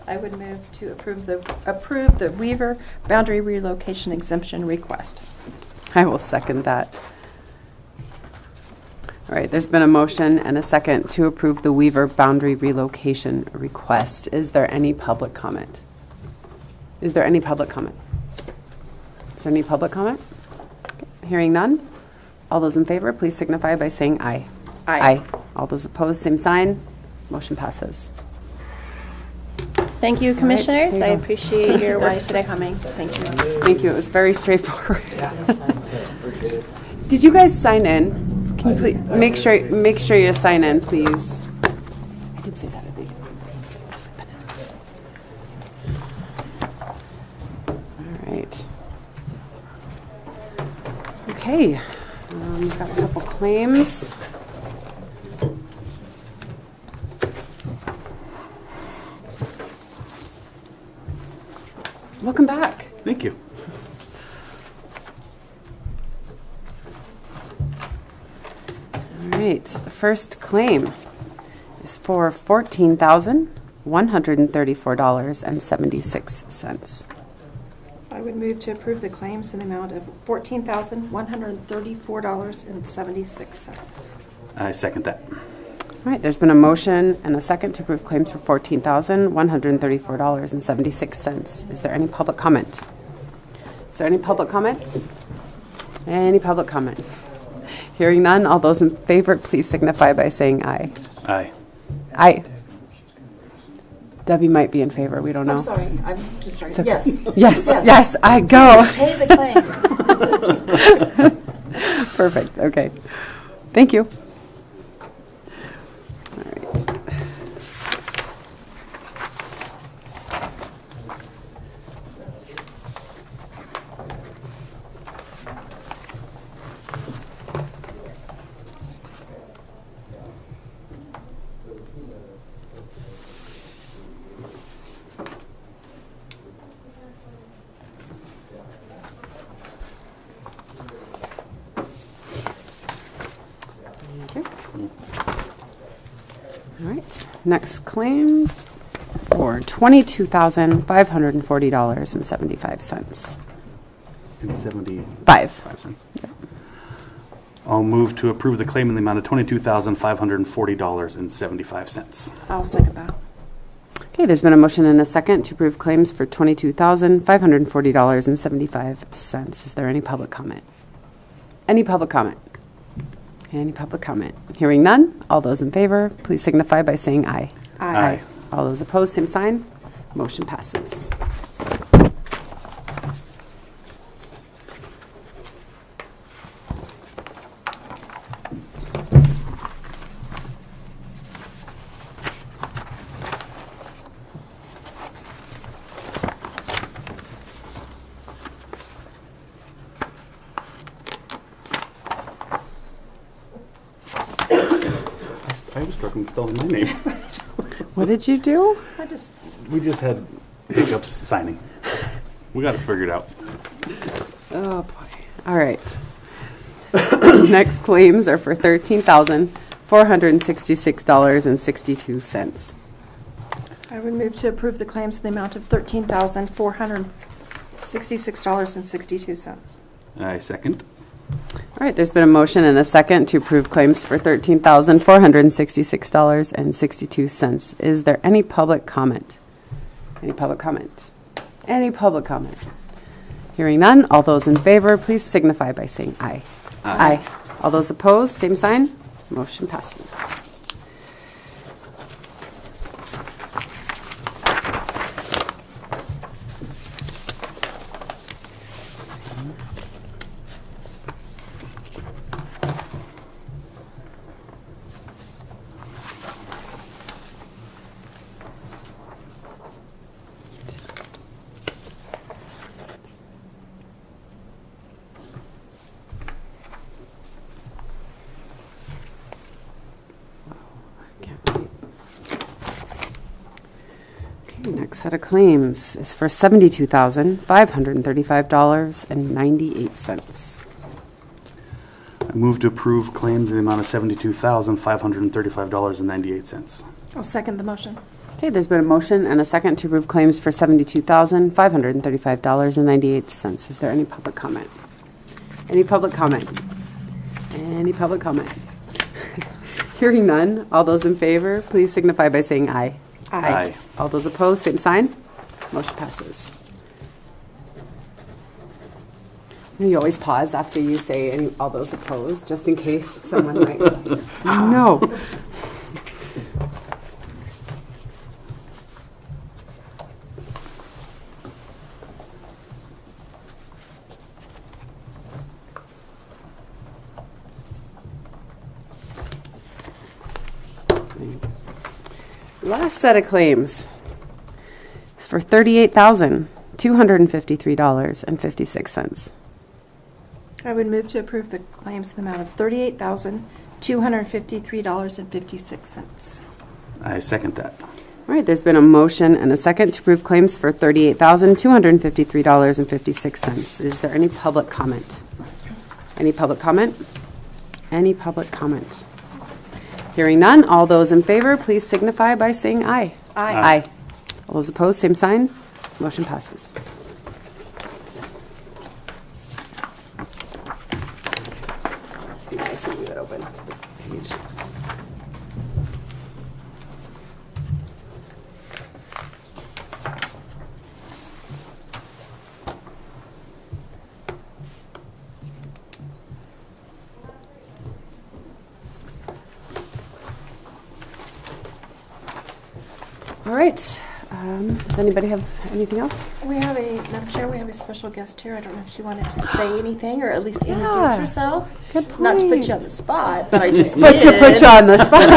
I would move to approve the Weaver boundary relocation exemption request. I will second that. All right, there's been a motion and a second to approve the Weaver boundary relocation request. Is there any public comment? Is there any public comment? Is there any public comment? Okay. Hearing none. All those in favor, please signify by saying aye. Aye. All those opposed, same sign. Motion passes. Thank you, commissioners. there you I go. appreciate Thank your you work guys today. for coming. Thank you. Thank you. It was very straightforward. Did you guys sign in? Can you please make sure you sign in, please? I did say that, I think. Slip it in. All right. Okay. We've got a couple claims. Welcome back. Thank you. All right, the first claim is for $14,134.76. I would move to approve the claims in the amount of $14,134.76. I second that. All right, there's been a motion and a second to approve claims for $14,134.76. Is there any public comment? Is there any public comments? Any public comment? Hearing none, all those in favor, please signify by saying aye. Aye. Aye. Debbie might be in favor, we don't know. I'm sorry, I'm just trying, It's okay. yes. Yes, yes, I go. Pay the claim. Perfect, okay. Thank you. All right. All right, next claims for $22,540.75. And 5. cents. I'll move to approve the claim in the amount of $22,540.75. I'll second that. Okay, there's been a motion and a second to approve claims for $22,540.75. Is there any public comment? Any public comment? Any public comment? Hearing none, all those in favor, please signify by saying aye. Aye. All those opposed, same sign. Motion passes. I was struggling spelling my name. What did you do? We just had hiccups signing. We got it figured out. Oh, boy. All right. Next claims are for $13,466.62. I would move to approve the claims in the amount of $13,466.62. I second. All right, there's been a motion and a second to approve claims for $13,466.62. Is there any public comment? Any public comment? Any public comment? Hearing none, all those in favor, please signify by saying aye. Aye. All those opposed, same sign. Motion passes. Next set of claims is for $72,535.98. I move to approve claims in the amount of $72,535.98. I'll second the motion. Okay, there's been a motion and a second to approve claims for $72,535.98. Is there any public comment? Any public comment? Any public comment? Hearing none, all those in favor, please signify by saying aye. Aye. All those opposed, same sign. Motion passes. You always pause after you say all those opposed, just in case someone might. No. Last set of claims is for $38,253.56. I would move to approve the claims in the amount of $38,253.56. I second that. All right, there's been a motion and a second to approve claims for $38,253.56. Is there any public comment? Any public comment? Any public comment? Hearing none, all those in favor, please signify by saying aye. Aye. Aye. All those opposed, same sign. Motion passes. Be nice and leave it open to the page. All right. Does anybody have anything else? We have Madam Chair, we have a special guest here. I don't know if she wanted to say anything or at least introduce Yeah. herself. Good point. Not to put you on the spot, but I just But did. to put you on the spot.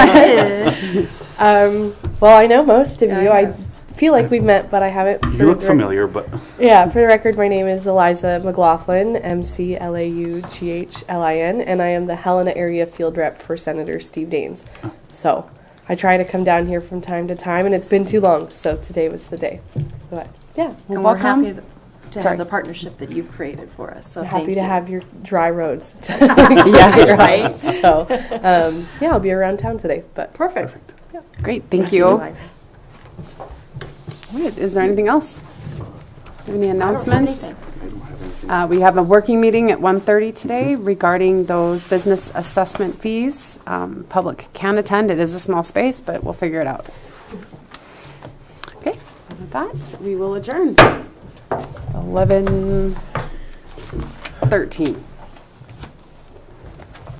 Well, I know most of Yeah, you. I I know. feel like we've met, but I haven't. You look familiar, but Yeah, for the record, my name is Eliza McLaughlin, McLaughlin, and I am the Helena area field rep for Senator Steve Daines. So I try to come down here from time to time, and it's been too long, so today was the day. So, yeah, And we're Welcome. happy to Sorry. have the partnership that you've created for us, so thank happy to you. have your dry roads. Yeah, right. So, yeah, I'll be around town today, but Perfect. Great, thank you. All Eliza. right, is there anything else? Any I don't have announcements? anything. We have a working meeting at 1:30 today regarding those business assessment fees. Public can attend. It is a small space, but we'll figure it out. Okay, with that, we will adjourn. 11:13.